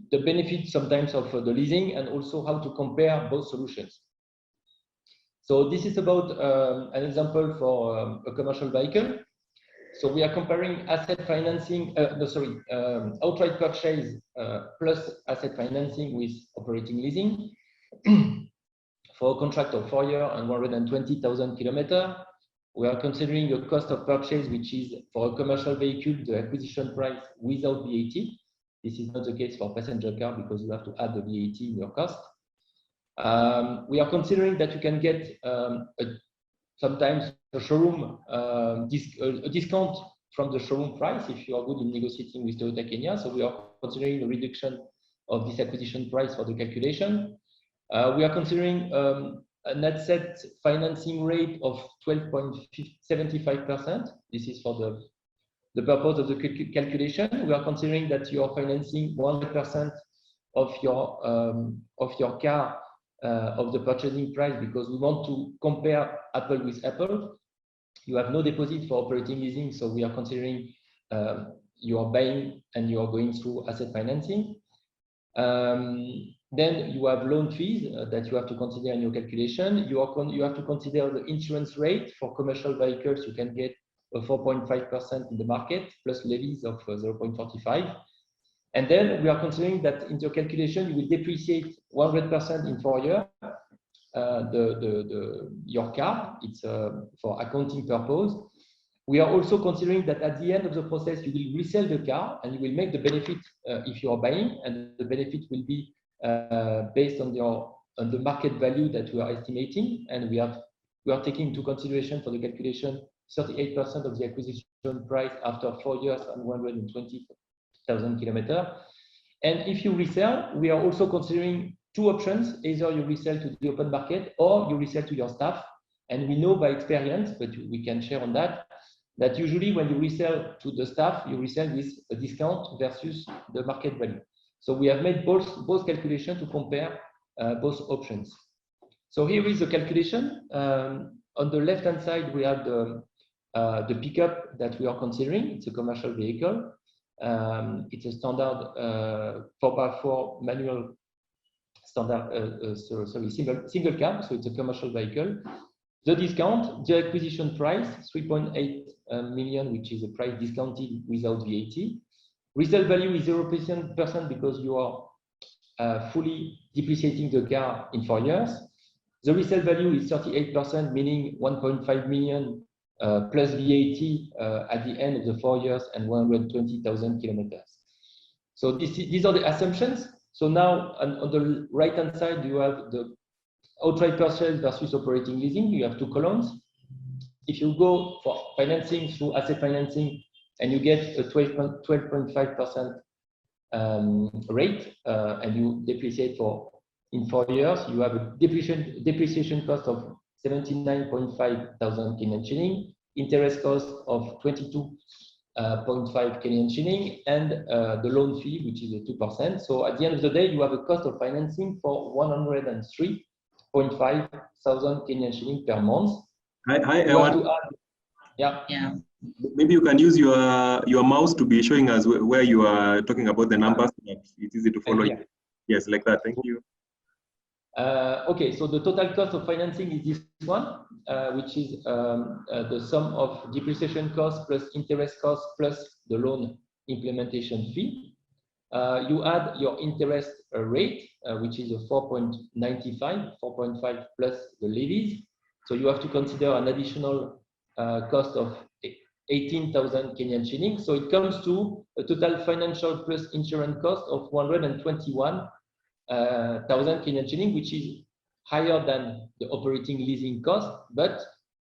Speaker 7: the benefits sometimes of the leasing and also how to compare both solutions. So this is about an example for a commercial vehicle. So we are comparing asset financing, outright purchase plus asset financing with operating leasing for a contract of 4 years and 120,000 kilometers. We are considering a cost of purchase, which is for a commercial vehicle, the acquisition price without VAT. This is not the case for passenger car because you have to add the VAT in your cost. We are considering that you can get sometimes a showroom a discount from the showroom price if you are good in negotiating with Toyota Kenya. So we are considering a reduction of this acquisition price for the calculation. We are considering a net asset financing rate of 12.75%. This is for the purpose of the calculation. We are considering that you are financing 100% of your car of the purchasing price because we want to compare Apple with Apple. You have no deposit for operating leasing, so we are considering you are buying and you are going through asset financing. Then you have loan fees that you have to consider in your calculation. You have to consider the insurance rate for commercial vehicles. You can get a 4.5% in the market plus levies of 0.45. And then we are considering that in your calculation, you will depreciate 100% in 4 years your car. It's for accounting purpose. We are also considering that at the end of the process, you will resell the car and you will make the benefit if you are buying, and the benefit will be based on the market value that we are estimating, and we are taking into consideration for the calculation 38% of the acquisition price after 4 years and 120,000 kilometers. And if you resell, we are also considering 2 options: either you resell to the open market or you resell to your staff. And we know by experience, but we can share on that usually when you resell to the staff, you resell with a discount versus the market value. So we have made both calculations to compare both options. So here is the calculation. On the left-hand side, we have the pickup that we are considering. It's a commercial vehicle. It's a standard 4x4 manual standard, single cab. So it's a commercial vehicle. The discount, the acquisition price, 3.8 million, which is a price discounted without VAT. Resale value is 0% because you are fully depreciating the car in 4 years. The resale value is 38%, meaning 1.5 million plus VAT at the end of the 4 years and 120,000 kilometers. So these are the assumptions. So now on the right-hand side, you have the outright purchase versus operating leasing. You have 2 columns. If you go for financing through asset financing and you get a 12.5% rate and you depreciate in 4 years, you have a depreciation cost of 79.5 thousand Kenyan shilling, interest cost of 22.5 Kenyan shilling, and the loan fee, which is 2%. So at the end of the day, you have a cost of financing for 103.5 thousand Kenyan shilling per month.
Speaker 6: Yeah. Maybe you can use your mouse to be showing us where you are talking about the numbers. It's easy to follow. Yes, like that. Thank you.
Speaker 7: Okay, so the total cost of financing is this one, which is the sum of depreciation cost plus interest cost plus the loan implementation fee. You add your interest rate, which is a 4.95, 4.5 plus the levies. So you have to consider an additional cost of 18,000 Kenyan shillings. So it comes to a total financial plus insurance cost of 121,000 Kenyan shilling, which is higher than the operating leasing cost, but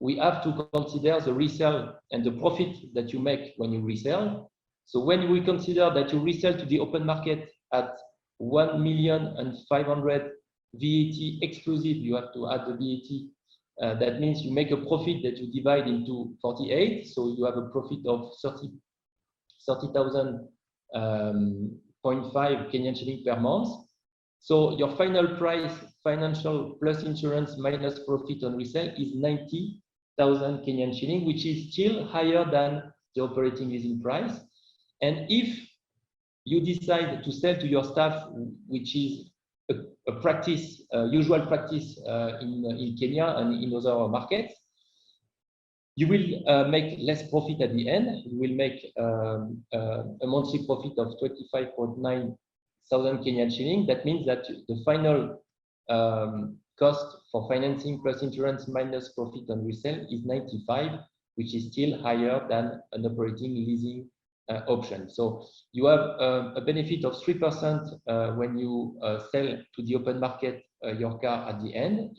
Speaker 7: we have to consider the resale and the profit that you make when you resell. So when we consider that you resell to the open market at 1,500,000 VAT exclusive, you have to add the VAT. That means you make a profit that you divide into 48. So you have a profit of 30,000.5 Kenyan shilling per month. So your final price, financial plus insurance minus profit on resale, is 90,000 Kenyan shilling, which is still higher than the operating leasing price. And if you decide to sell to your staff, which is a practice, usual practice in Kenya and in other markets, you will make less profit at the end. You will make a monthly profit of 25,900 Kenyan shilling. That means that the final cost for financing plus insurance minus profit on resale is 95, which is still higher than an operating leasing option. So you have a benefit of 3% when you sell to the open market your car at the end,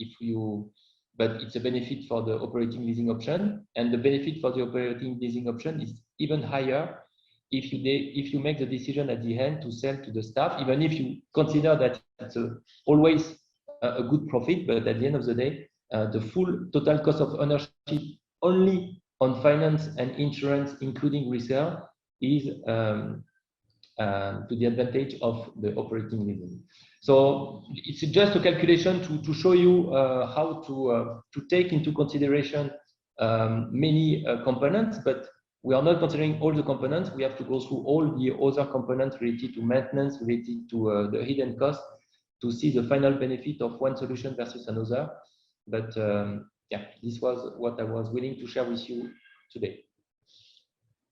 Speaker 7: but it's a benefit for the operating leasing option, and the benefit for the operating leasing option is even higher if you make the decision at the end to sell to the staff, even if you consider that it's always a good profit, but at the end of the day, the full total cost of ownership only on finance and insurance, including resale, is to the advantage of the operating leasing. So it's just a calculation to show you how to take into consideration many components, but we are not considering all the components. We have to go through all the other components related to maintenance, related to the hidden cost, to see the final benefit of one solution versus another. But yeah, this was what I was willing to share with you today.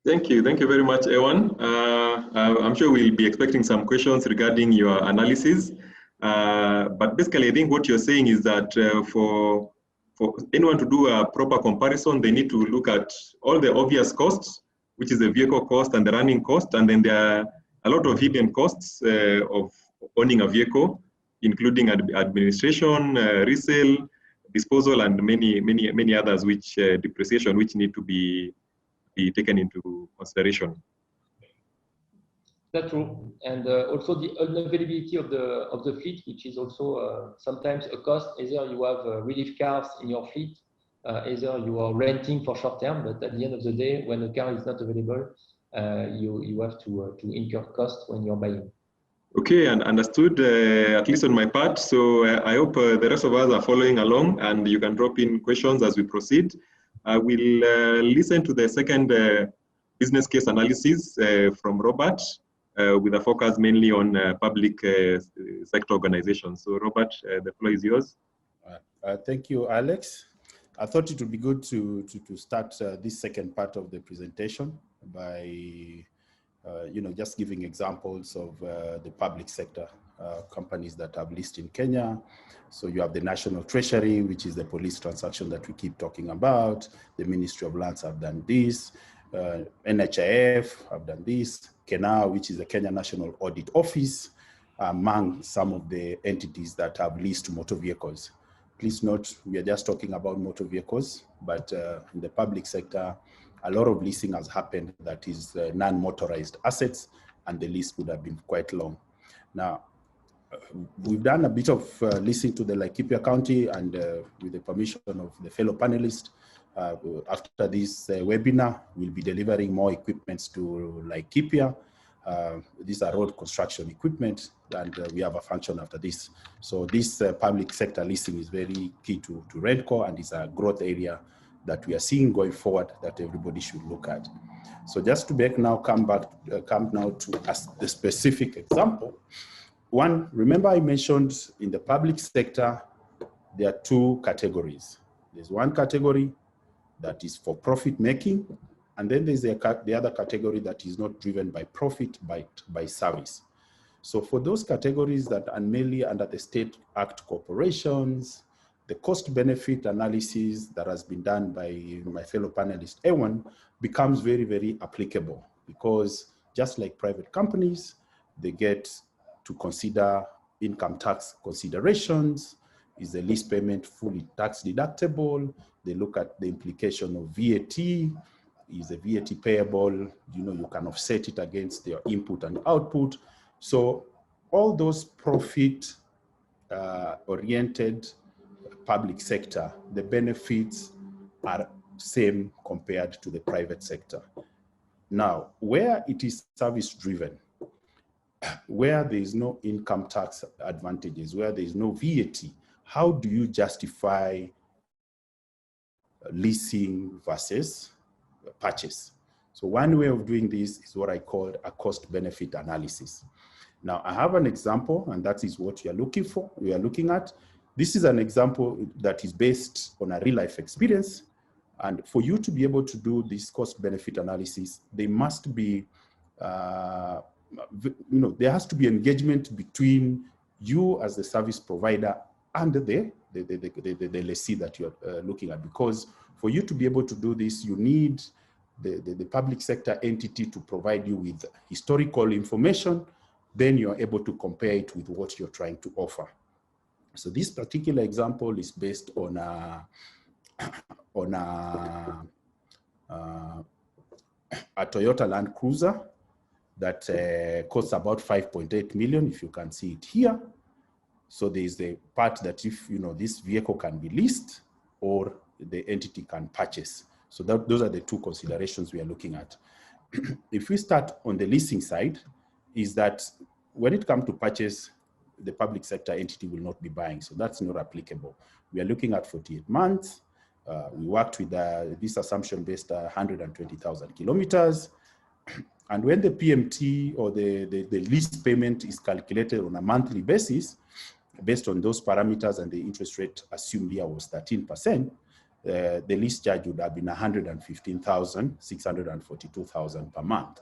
Speaker 6: Thank you very much, Ewan. I'm sure we'll be expecting some questions regarding your analysis. But basically, I think what you're saying is that for anyone to do a proper comparison, they need to look at all the obvious costs, which is the vehicle cost and the running cost, and then there are a lot of hidden costs of owning a vehicle, including administration, resale, disposal, and many others, which depreciation, which need to be taken into consideration.
Speaker 7: That's true, and also the unavailability of the fleet, which is also sometimes a cost. Either you have relief cars in your fleet, either you are renting for short term, but at the end of the day, when a car is not available, you have to incur costs when you're buying.
Speaker 6: Okay, and understood, at least on my part. So I hope the rest of us are following along, and you can drop in questions as we proceed. I will listen to the second business case analysis from Robert, with a focus mainly on public sector organizations. So Robert, the floor is yours.
Speaker 8: Thank you, Alex. I thought it would be good to start this second part of the presentation by just giving examples of the public sector companies that have listed in Kenya. So you have the National Treasury, which is the police transaction that we keep talking about. The Ministry of Lands have done this. NHIF have done this. KENA, which is the Kenya National Audit Office, among some of the entities that have leased motor vehicles. Please note, we are just talking about motor vehicles, but in the public sector, a lot of leasing has happened that is non-motorized assets, and the lease would have been quite long. Now, we've done a bit of listening to the Laikipia County, and with the permission of the fellow panelists, after this webinar, we'll be delivering more equipments to Laikipia. These are road construction equipment, and we have a function after this. So this public sector leasing is very key to Redco, and is a growth area that we are seeing going forward that everybody should look at. So just to come now to the specific example. One, remember I mentioned in the public sector, there are two categories. There's one category that is for profit making, and then there's the other category that is not driven by profit, but by service. So for those categories that are mainly under the State Act corporations, the cost benefit analysis that has been done by my fellow panelist, Ewan, becomes very, very applicable, because just like private companies, they get to consider income tax considerations. Is the lease payment fully tax deductible? They look at the implication of VAT. Is the VAT payable? You can offset it against your input and output. So all those profit oriented public sector, the benefits are same compared to the private sector. Now, where it is service driven, where there is no income tax advantages, where there is no VAT, how do you justify leasing versus purchase? So one way of doing this is what I call a cost benefit analysis. Now I have an example, and that is what you are looking for, we are looking at. This is an example that is based on a real life experience. And for you to be able to do this cost benefit analysis, there must be, there has to be engagement between you as the service provider and the lessee that you're looking at. Because for you to be able to do this, you need the public sector entity to provide you with historical information. Then you're able to compare it with what you're trying to offer. So this particular example is based on a Toyota Land Cruiser that costs about 5.8 million, if you can see it here. So there's the part that if this vehicle can be leased or the entity can purchase. So those are the two considerations we are looking at. If we start on the leasing side, is that when it comes to purchase, the public sector entity will not be buying. So that's not applicable. We are looking at 48 months. We worked with this assumption based 120,000 kilometers. And when the PMT or the lease payment is calculated on a monthly basis, based on those parameters, and the interest rate assumed here was 13%, the lease charge would have been 115,642,000 per month.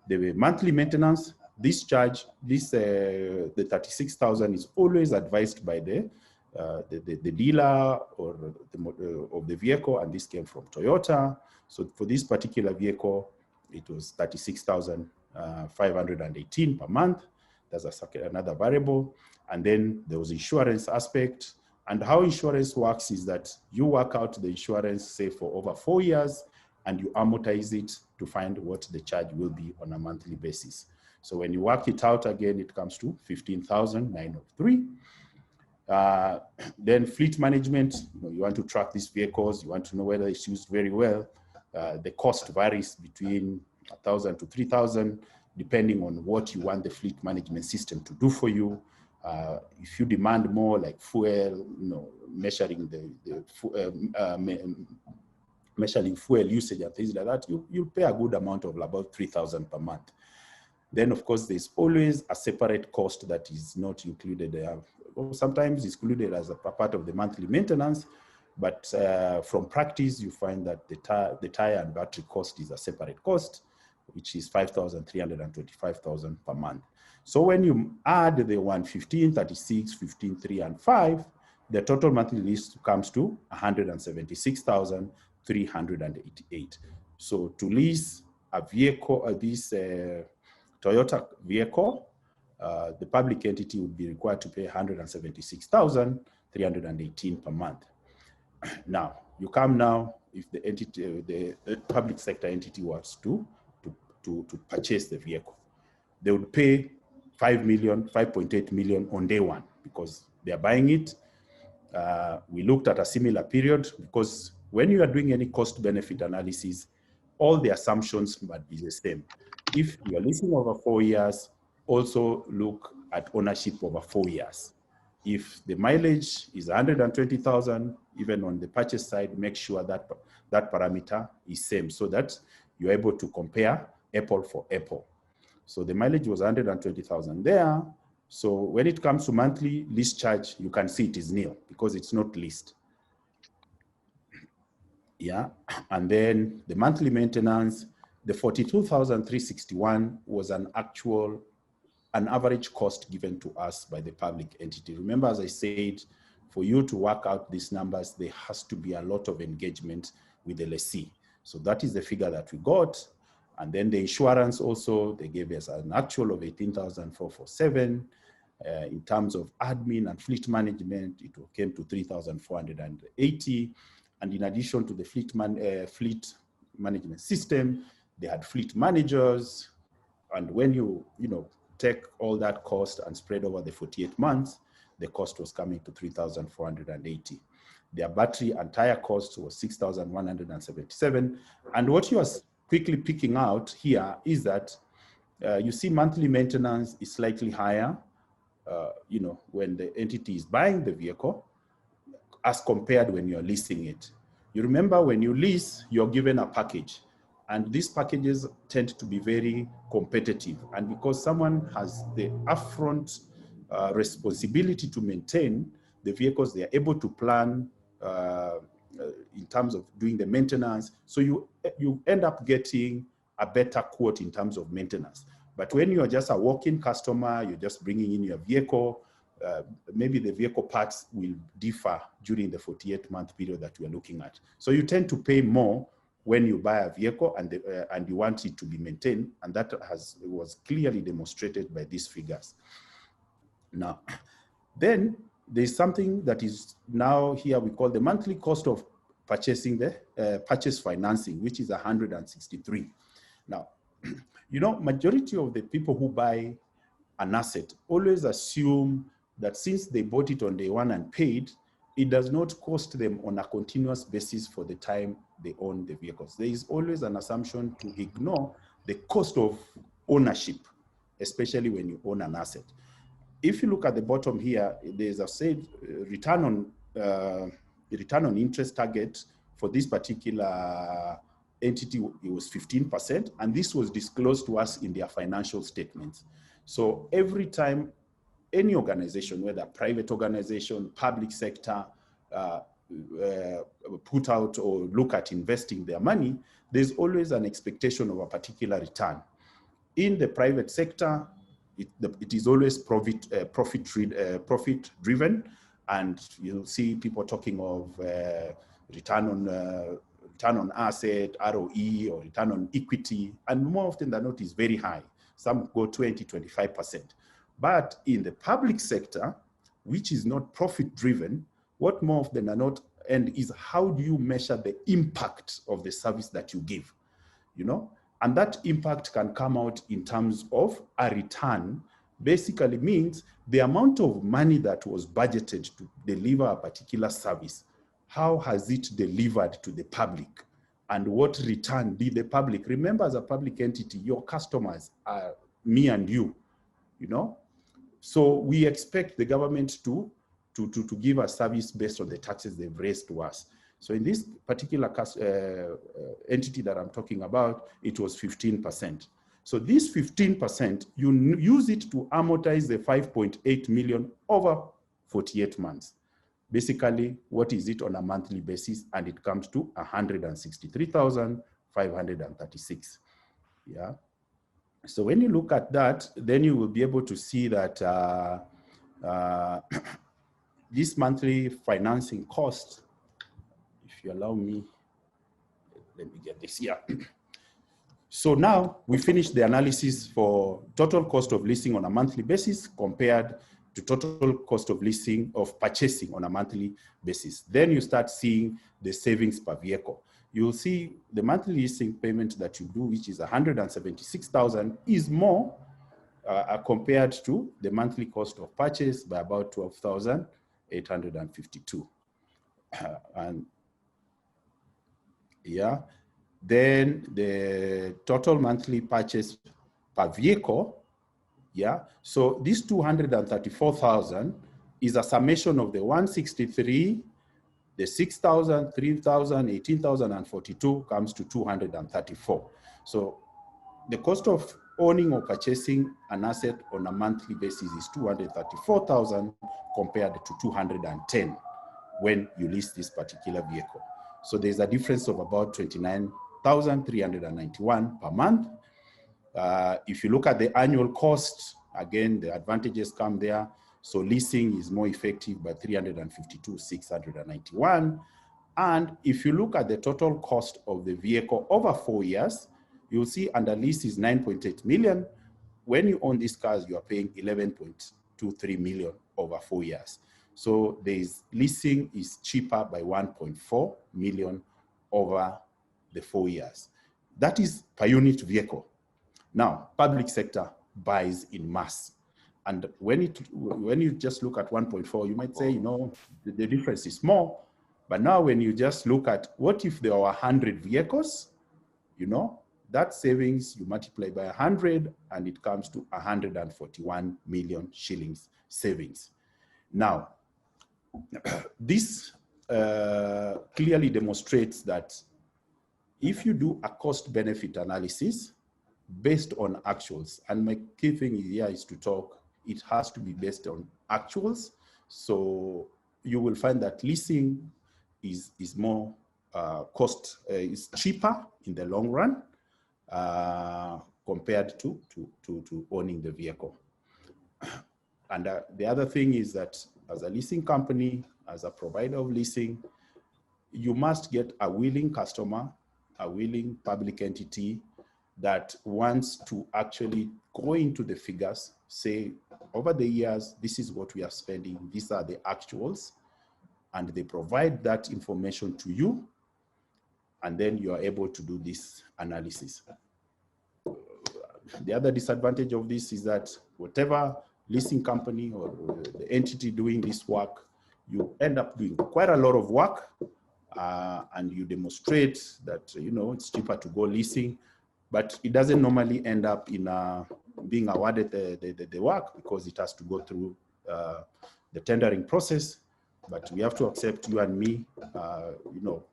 Speaker 8: The monthly maintenance, this charge, the 36,000 is always advised by the dealer or of the vehicle, and this came from Toyota. So for this particular vehicle, it was 36,518 per month. That's another variable. And then there was insurance aspect. And how insurance works is that you work out the insurance, say, for over 4 years, and you amortize it to find what the charge will be on a monthly basis. So when you work it out again, it comes to 15,903. Then fleet management, you want to track these vehicles, you want to know whether it's used very well. The cost varies between 1,000 to 3,000, depending on what you want the fleet management system to do for you. If you demand more, like fuel, measuring measuring fuel usage and things like that, you'll pay a good amount of about 3,000 per month. Then, of course, there's always a separate cost that is not included there. Or sometimes it's included as a part of the monthly maintenance, but from practice, you find that the tire and battery cost is a separate cost, which is 5,325,000 per month. So when you add the 115, 36, 15, 3, and 5, the total monthly lease comes to 176,388. So to lease a vehicle, this Toyota vehicle, the public entity would be required to pay 176,318 per month. Now, you come now, if the entity, the public sector entity was to purchase the vehicle, they would pay 5.8 million on day one because they are buying it. We looked at a similar period because when you are doing any cost benefit analysis, all the assumptions must be the same. If you are leasing over 4 years, also look at ownership over 4 years. If the mileage is 120,000, even on the purchase side, make sure that that parameter is same so that you're able to compare apple for apple. So the mileage was 120,000 there. So when it comes to monthly lease charge, you can see it is nil because it's not leased. Yeah, and then the monthly maintenance, the 42,361 was an average cost given to us by the public entity. Remember, as I said, for you to work out these numbers, there has to be a lot of engagement with the lessee. So that is the figure that we got. And then the insurance also, they gave us an actual of 18,447. In terms of admin and fleet management, it came to 3,480. And in addition to the fleet management system, they had fleet managers. And when you take all that cost and spread over the 48 months, the cost was coming to 3,480. Their battery and tire cost was 6,177. And what you are quickly picking out here is that you see monthly maintenance is slightly higher, when the entity is buying the vehicle as compared when you're leasing it. You remember when you lease, you're given a package, and these packages tend to be very competitive. And because someone has the upfront responsibility to maintain the vehicles, they are able to plan in terms of doing the maintenance. So you end up getting a better quote in terms of maintenance. But when you're just a walk-in customer, you're just bringing in your vehicle, maybe the vehicle parts will differ during the 48-month period that we're looking at. So you tend to pay more when you buy a vehicle and you want it to be maintained, and that was clearly demonstrated by these figures. Now, then there's something that is now here we call the monthly cost of purchasing the purchase financing, which is 163. Now, majority of the people who buy an asset always assume that since they bought it on day one and paid, it does not cost them on a continuous basis for the time they own the vehicles. There is always an assumption to ignore the cost of ownership, especially when you own an asset. If you look at the bottom here, there's a said return on interest target for this particular entity, it was 15%, and this was disclosed to us in their financial statements. So every time any organization, whether private organization, public sector, put out or look at investing their money, there's always an expectation of a particular return. In the private sector, it is always profit driven, and you'll see people talking of return on asset, ROE, or return on equity, and more often than not is very high. Some go 20, 25%. But in the public sector, which is not profit driven, what more often than not, and is how do you measure the impact of the service that you give, And that impact can come out in terms of a return. Basically means the amount of money that was budgeted to deliver a particular service, how has it delivered to the public? And what return did the public? Remember, as a public entity, your customers are me and you, So we expect the government to give a service based on the taxes they've raised to us. So in this particular entity that I'm talking about, it was 15%. So this 15%, you use it to amortize the 5.8 million over 48 months. Basically, what is it on a monthly basis? And it comes to 163,536. Yeah. So when you look at that, then you will be able to see that this monthly financing cost, if you allow me, let me get this here. So now we finished the analysis for total cost of leasing on a monthly basis compared to total cost of leasing of purchasing on a monthly basis. Then you start seeing the savings per vehicle. You'll see the monthly leasing payment that you do, which is 176,000, is more compared to the monthly cost of purchase by about 12,852. And yeah, then the total monthly purchase per vehicle, yeah. So this 234,000 is a summation of the 163, the 6,000, 3,000, 18,000, and 42 comes to 234. So the cost of owning or purchasing an asset on a monthly basis is 234,000 compared to 210 when you lease this particular vehicle. So there's a difference of about 29,391 per month. If you look at the annual cost, again, the advantages come there. So leasing is more effective by 352,691. And if you look at the total cost of the vehicle over 4 years, you'll see under lease is 9.8 million. When you own these cars, you are paying 11.23 million over 4 years. So leasing is cheaper by 1.4 million over the 4 years. That is per unit vehicle. Now, public sector buys in mass. And when you just look at 1.4, you might say, you know, the difference is small. But now when you just look at what if there were 100 vehicles, you know, that savings you multiply by 100 and it comes to 141 million shillings savings. Now, this clearly demonstrates that if you do a cost benefit analysis based on actuals, and my key thing here is to talk, it has to be based on actuals. So you will find that leasing is more is cheaper in the long run compared to owning the vehicle. And the other thing is that as a leasing company, as a provider of leasing, you must get a willing customer, a willing public entity that wants to actually go into the figures, say, over the years, this is what we are spending, these are the actuals, and they provide that information to you, and then you are able to do this analysis. The other disadvantage of this is that whatever leasing company or the entity doing this work, you end up doing quite a lot of work, and you demonstrate that, you know, it's cheaper to go leasing, but it doesn't normally end up in being awarded the work because it has to go through the tendering process. But we have to accept, you and me, you know,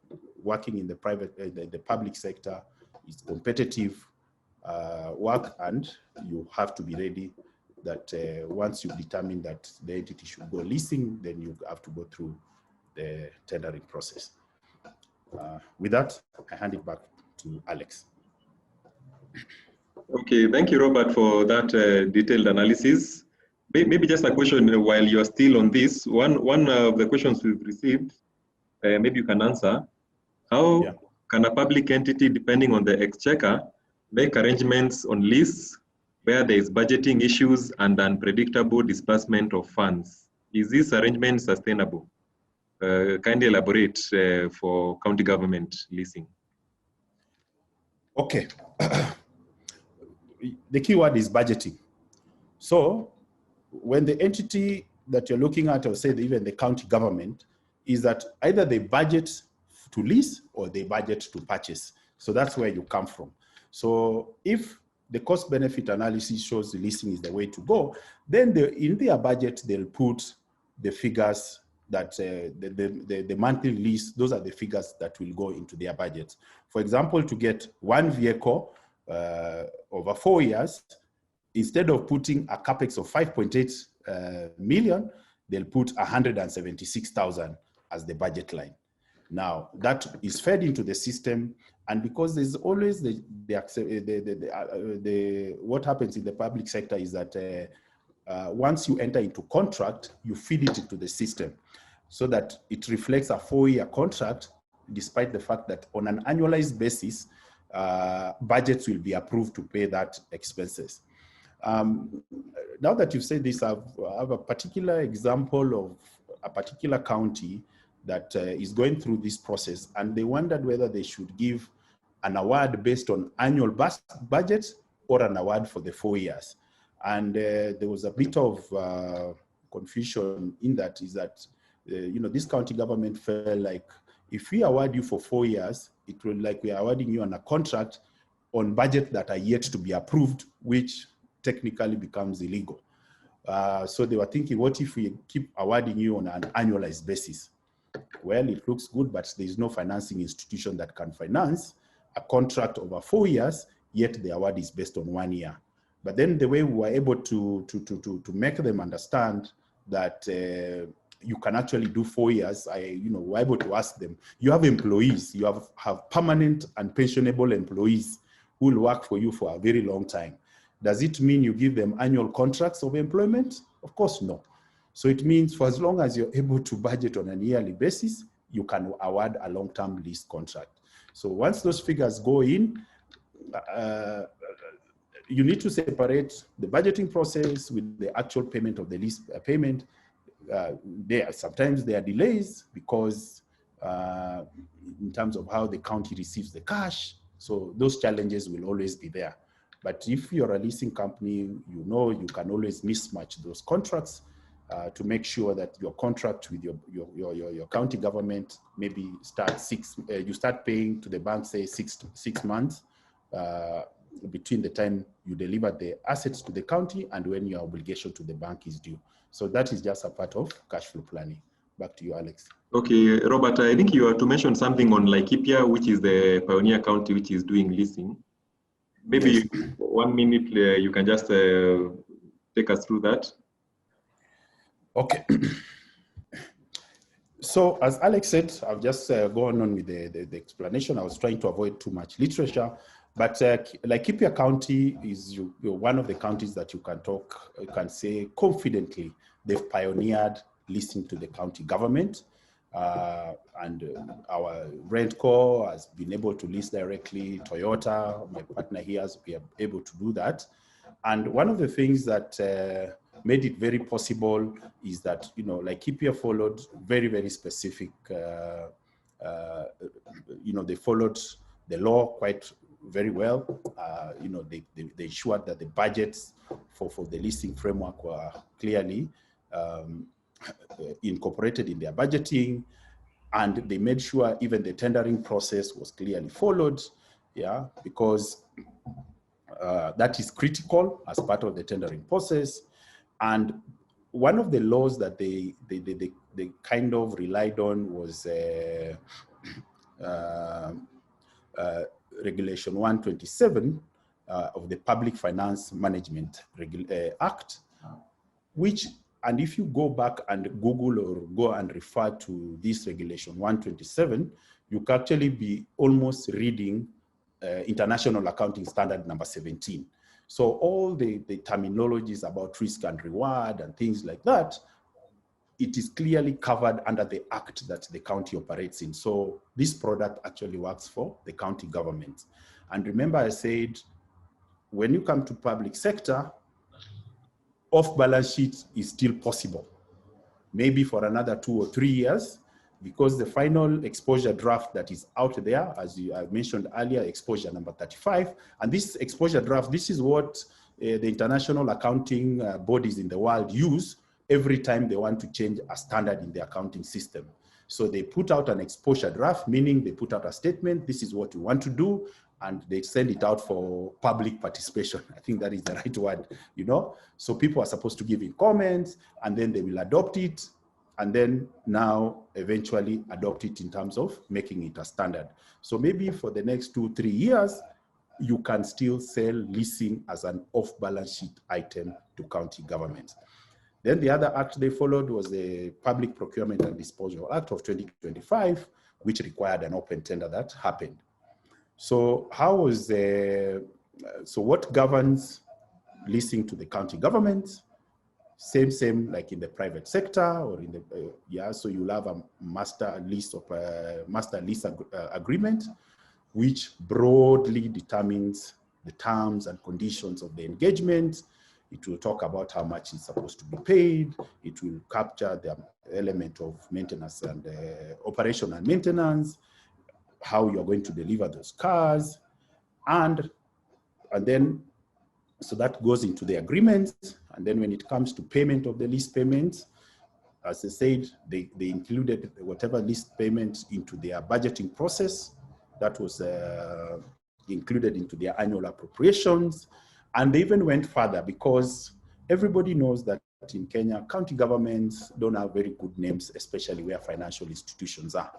Speaker 8: working in the the public sector is competitive work, and you have to be ready that once you determine that the entity should go leasing, then you have to go through the tendering process. With that, I hand it back to Alex.
Speaker 6: Okay, thank you, Robert, for that detailed analysis. Maybe just a question while you are still on this. One of the questions we've received, maybe you can answer. How can a public entity, depending on the exchequer, make arrangements on lease where there is budgeting issues and unpredictable disbursement of funds? Is this arrangement sustainable? Kindly elaborate for county government leasing.
Speaker 8: Okay. The key word is budgeting. So when the entity that you're looking at, or say even the county government, is that either they budget to lease or they budget to purchase. So that's where you come from. So if the cost benefit analysis shows the leasing is the way to go, then in their budget, they'll put the figures that the monthly lease, those are the figures that will go into their budget. For example, to get one vehicle over 4 years, instead of putting a capex of 5.8 million, they'll put 176,000 as the budget line. Now that is fed into the system, and because there's always what happens in the public sector is that once you enter into contract, you feed it into the system so that it reflects a 4-year contract, despite the fact that on an annualized basis, budgets will be approved to pay that expenses. Now that you've said this, I have a particular example of a particular county that is going through this process, and they wondered whether they should give an award based on annual budget or an award for the 4 years. And there was a bit of confusion in that, is that, you know, this county government felt like if we award you for 4 years, it will like we are awarding you on a contract on budget that are yet to be approved, which technically becomes illegal. So they were thinking, what if we keep awarding you on an annualized basis? Well, it looks good, but there is no financing institution that can finance a contract over 4 years, yet the award is based on 1 year. But then the way we were able to make them understand that you can actually do 4 years, we're able to ask them, you have employees, you have permanent and pensionable employees who will work for you for a very long time. Does it mean you give them annual contracts of employment? Of course, no. So it means for as long as you're able to budget on a yearly basis, you can award a long-term lease contract. So once those figures go in, you need to separate the budgeting process with the actual payment of the lease payment. Sometimes there are delays because in terms of how the county receives the cash. So those challenges will always be there. But if you're a leasing company, you know you can always mismatch those contracts to make sure that your contract with your county government maybe you start paying to the bank, say 6 months between the time you deliver the assets to the county and when your obligation to the bank is due. So that is just a part of cash flow planning. Back to you, Alex.
Speaker 6: Okay, Robert, I think you are to mention something on Laikipia, which is the pioneer county which is doing leasing. Maybe
Speaker 8: Yes.
Speaker 6: 1 minute, you can just take us through that.
Speaker 8: Okay. So as Alex said, I've just gone on with the explanation. I was trying to avoid too much literature, but Laikipia County is one of the counties that you can say confidently they've pioneered leasing to the county government. And our RentCo has been able to lease directly. Toyota, my partner here, has been able to do that. And one of the things that made it very possible is that, Laikipia followed very, very specific, they followed the law quite very well. They ensured that the budgets for the leasing framework were clearly incorporated in their budgeting, and they made sure even the tendering process was clearly followed, because that is critical as part of the tendering process. And one of the laws that they kind of relied on was Regulation 127 of the Public Finance Management Act, which, and if you go back and Google or go and refer to this Regulation 127, you can actually be almost reading International Accounting Standard number 17. So all the terminologies about risk and reward and things like that, it is clearly covered under the act that the county operates in. So this product actually works for the county government. And remember I said, when you come to public sector, off-balance sheet is still possible, maybe for another 2 or 3 years, because the final exposure draft that is out there, as I mentioned earlier, exposure number 35, and this exposure draft, this is what the international accounting bodies in the world use every time they want to change a standard in the accounting system. So they put out an exposure draft, meaning they put out a statement, this is what we want to do, and they send it out for public participation. I think that is the right word, So people are supposed to give in comments, and then they will adopt it, and then now eventually adopt it in terms of making it a standard. So maybe for the next 2-3 years, you can still sell leasing as an off-balance sheet item to county governments. Then the other act they followed was the Public Procurement and Disposal Act of 2025, which required an open tender that happened. So what governs leasing to the county government? Same like in the private sector or in the, so you'll have a master lease agreement, which broadly determines the terms and conditions of the engagement. It will talk about how much is supposed to be paid. It will capture the element of maintenance and operation and maintenance, how you're going to deliver those cars, and then, so that goes into the agreement. And then when it comes to payment of the lease payments, as I said, they included whatever lease payments into their budgeting process. That was included into their annual appropriations. And they even went further, because everybody knows that in Kenya, county governments don't have very good names, especially where financial institutions are.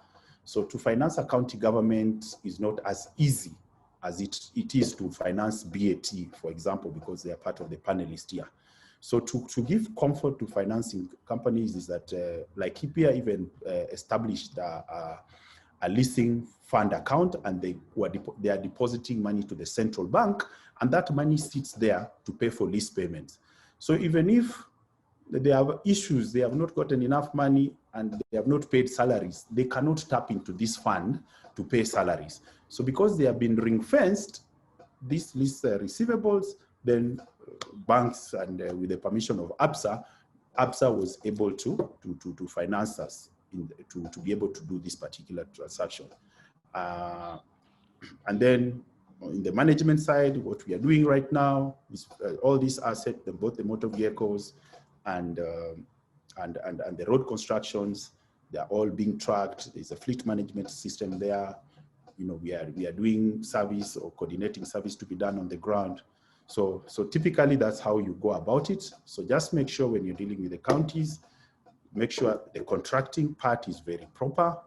Speaker 8: So to finance a county government is not as easy as it is to finance BAT, for example, because they are part of the panelist here. So to give comfort to financing companies is that Laikipia even established a leasing fund account, and they are depositing money to the central bank, and that money sits there to pay for lease payments. So even if they have issues, they have not gotten enough money and they have not paid salaries, they cannot tap into this fund to pay salaries. So because they have been ring-fenced, these lease receivables, then banks and with the permission of ABSA was able to finance us to be able to do this particular transaction. And then in the management side, what we are doing right now is all these assets, both the motor vehicles and the road constructions, they are all being tracked. There's a fleet management system there. You know, we are doing service or coordinating service to be done on the ground. So typically that's how you go about it. So just make sure when you're dealing with the counties, make sure the contracting part is very proper.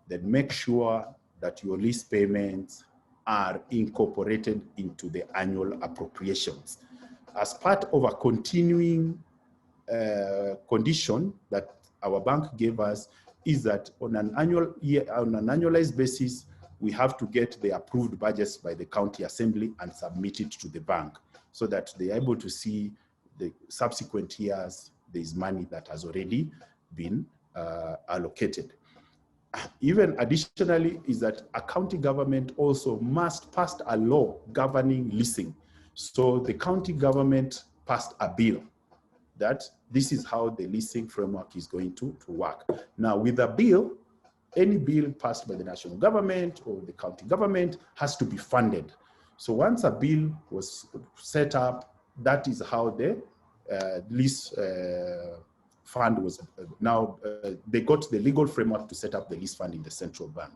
Speaker 8: Then make sure that your lease payments are incorporated into the annual appropriations. As part of a continuing condition that our bank gave us is that on an annualized basis, we have to get the approved budgets by the county assembly and submit it to the bank so that they are able to see the subsequent years there is money that has already been allocated. Even additionally is that a county government also must pass a law governing leasing. So the county government passed a bill that this is how the leasing framework is going to work. Now with a bill, any bill passed by the national government or the county government has to be funded. So once a bill was set up, that is how the lease fund was they got the legal framework to set up the lease fund in the central bank.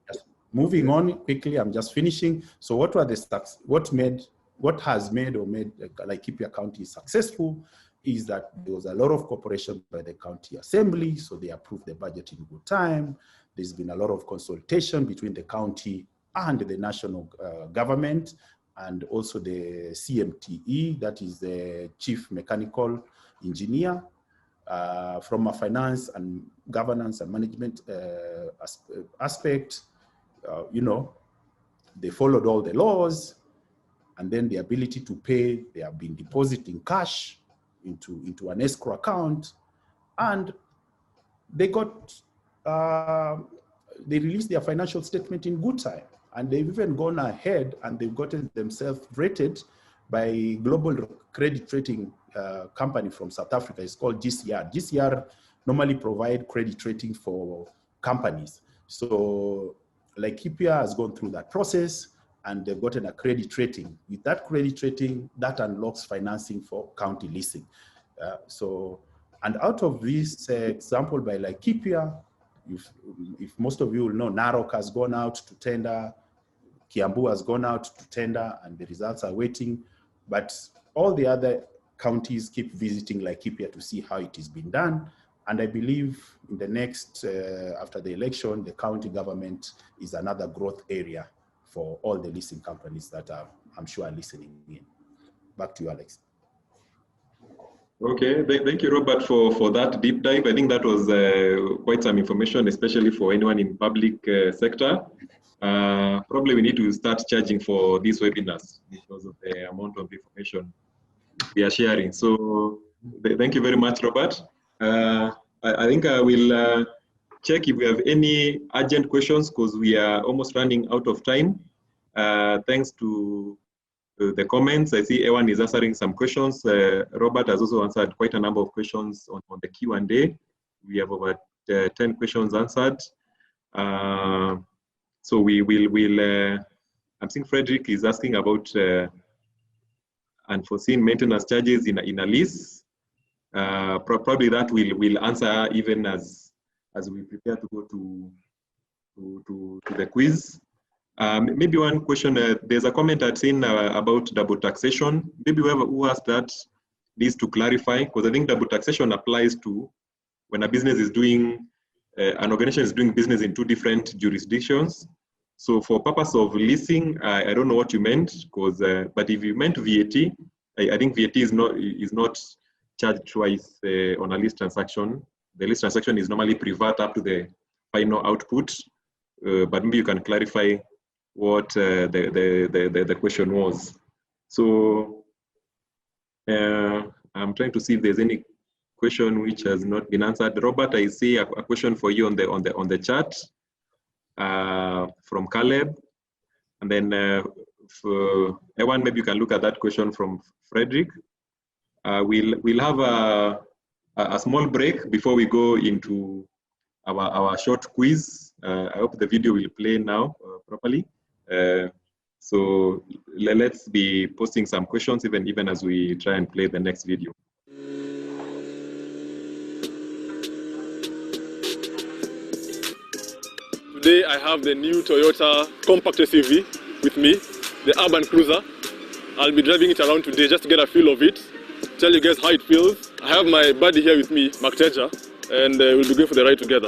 Speaker 8: Just moving on quickly, I'm just finishing. So what were the steps? What has made Laikipia County successful is that there was a lot of cooperation by the county assembly, so they approved the budget in good time. There's been a lot of consultation between the county and the national government, and also the CMTE, that is the Chief Mechanical Engineer. From a finance and governance and management aspect, you know, they followed all the laws, and then the ability to pay, they have been depositing cash into an escrow account, and they got, they released their financial statement in good time. And they've even gone ahead and they've gotten themselves rated by global credit rating company from South Africa. It's called GCR. GCR normally provide credit rating for companies. So Laikipia has gone through that process and they've gotten a credit rating. With that credit rating, that unlocks financing for county leasing. And out of this example by Laikipia, if most of you will know, Narok has gone out to tender, Kiambu has gone out to tender, and the results are waiting. But all the other counties keep visiting Laikipia to see how it is being done. And I believe in the next, after the election, the county government is another growth area for all the leasing companies that are, I'm sure, are listening in. Back to you, Alex.
Speaker 6: Okay, thank you, Robert, for that deep dive. I think that was quite some information, especially for anyone in public sector. Probably we need to start charging for these webinars because of the amount of information we are sharing. So thank you very much, Robert. I think I will check if we have any urgent questions because we are almost running out of time. Thanks to the comments, I see everyone is answering some questions. Robert has also answered quite a number of questions on the Q&A. We have over 10 questions answered. So we will, I'm seeing Frederick is asking about unforeseen maintenance charges in a lease. Probably that will answer even as we prepare to go to the quiz. Maybe one question, there's a comment I'd seen about double taxation. Maybe who asked that needs to clarify, because I think double taxation applies to when a business is doing, an organization is doing business in two different jurisdictions. So for purpose of leasing, I don't know what you meant, because but if you meant VAT, I think VAT is not charged twice on a lease transaction. The lease transaction is normally pre-VAT up to the final output, but maybe you can clarify what the question was. So I'm trying to see if there's any question which has not been answered. Robert, I see a question for you on the chat from Caleb, and then for Ewan, maybe you can look at that question from Frederick. We'll have a small break before we go into our short quiz. I hope the video will play now properly. So let's be posting some questions even as we try and play the next video.
Speaker 4: Today I have the new Toyota compact SUV with me, the Urban Cruiser. I'll be driving it around today just to get a feel of it, tell you guys how it feels. I have my buddy here with me, Mark Teja, and we'll be going for the ride together.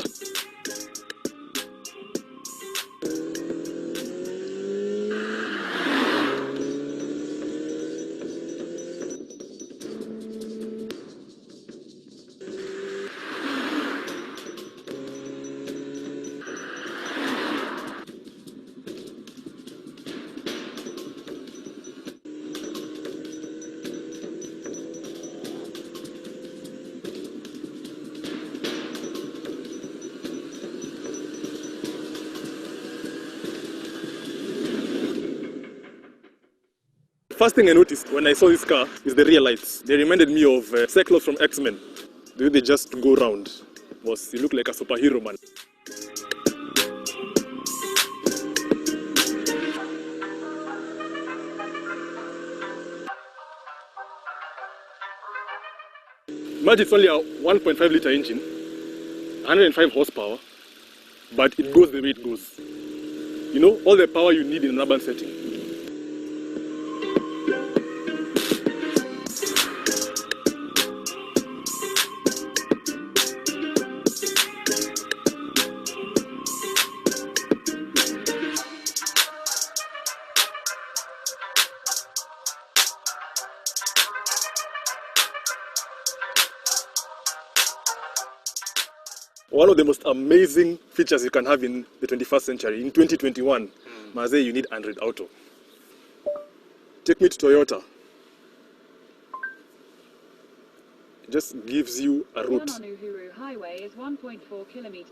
Speaker 4: First thing I noticed when I saw this car is the rear lights. They reminded me of Cyclops from X-Men. The way they just go round was, you look like a superhero, man. Imagine it's only a 1.5 liter engine, 105 horsepower, but it goes the way it goes. You know, all the power you need in an urban setting. One of the most amazing features you can have in the 21st century, in 2021, Maze, you need Android Auto. Take me to Toyota. It just gives you a route.
Speaker 10: On Uhuru Highway is 1.4 kilometers.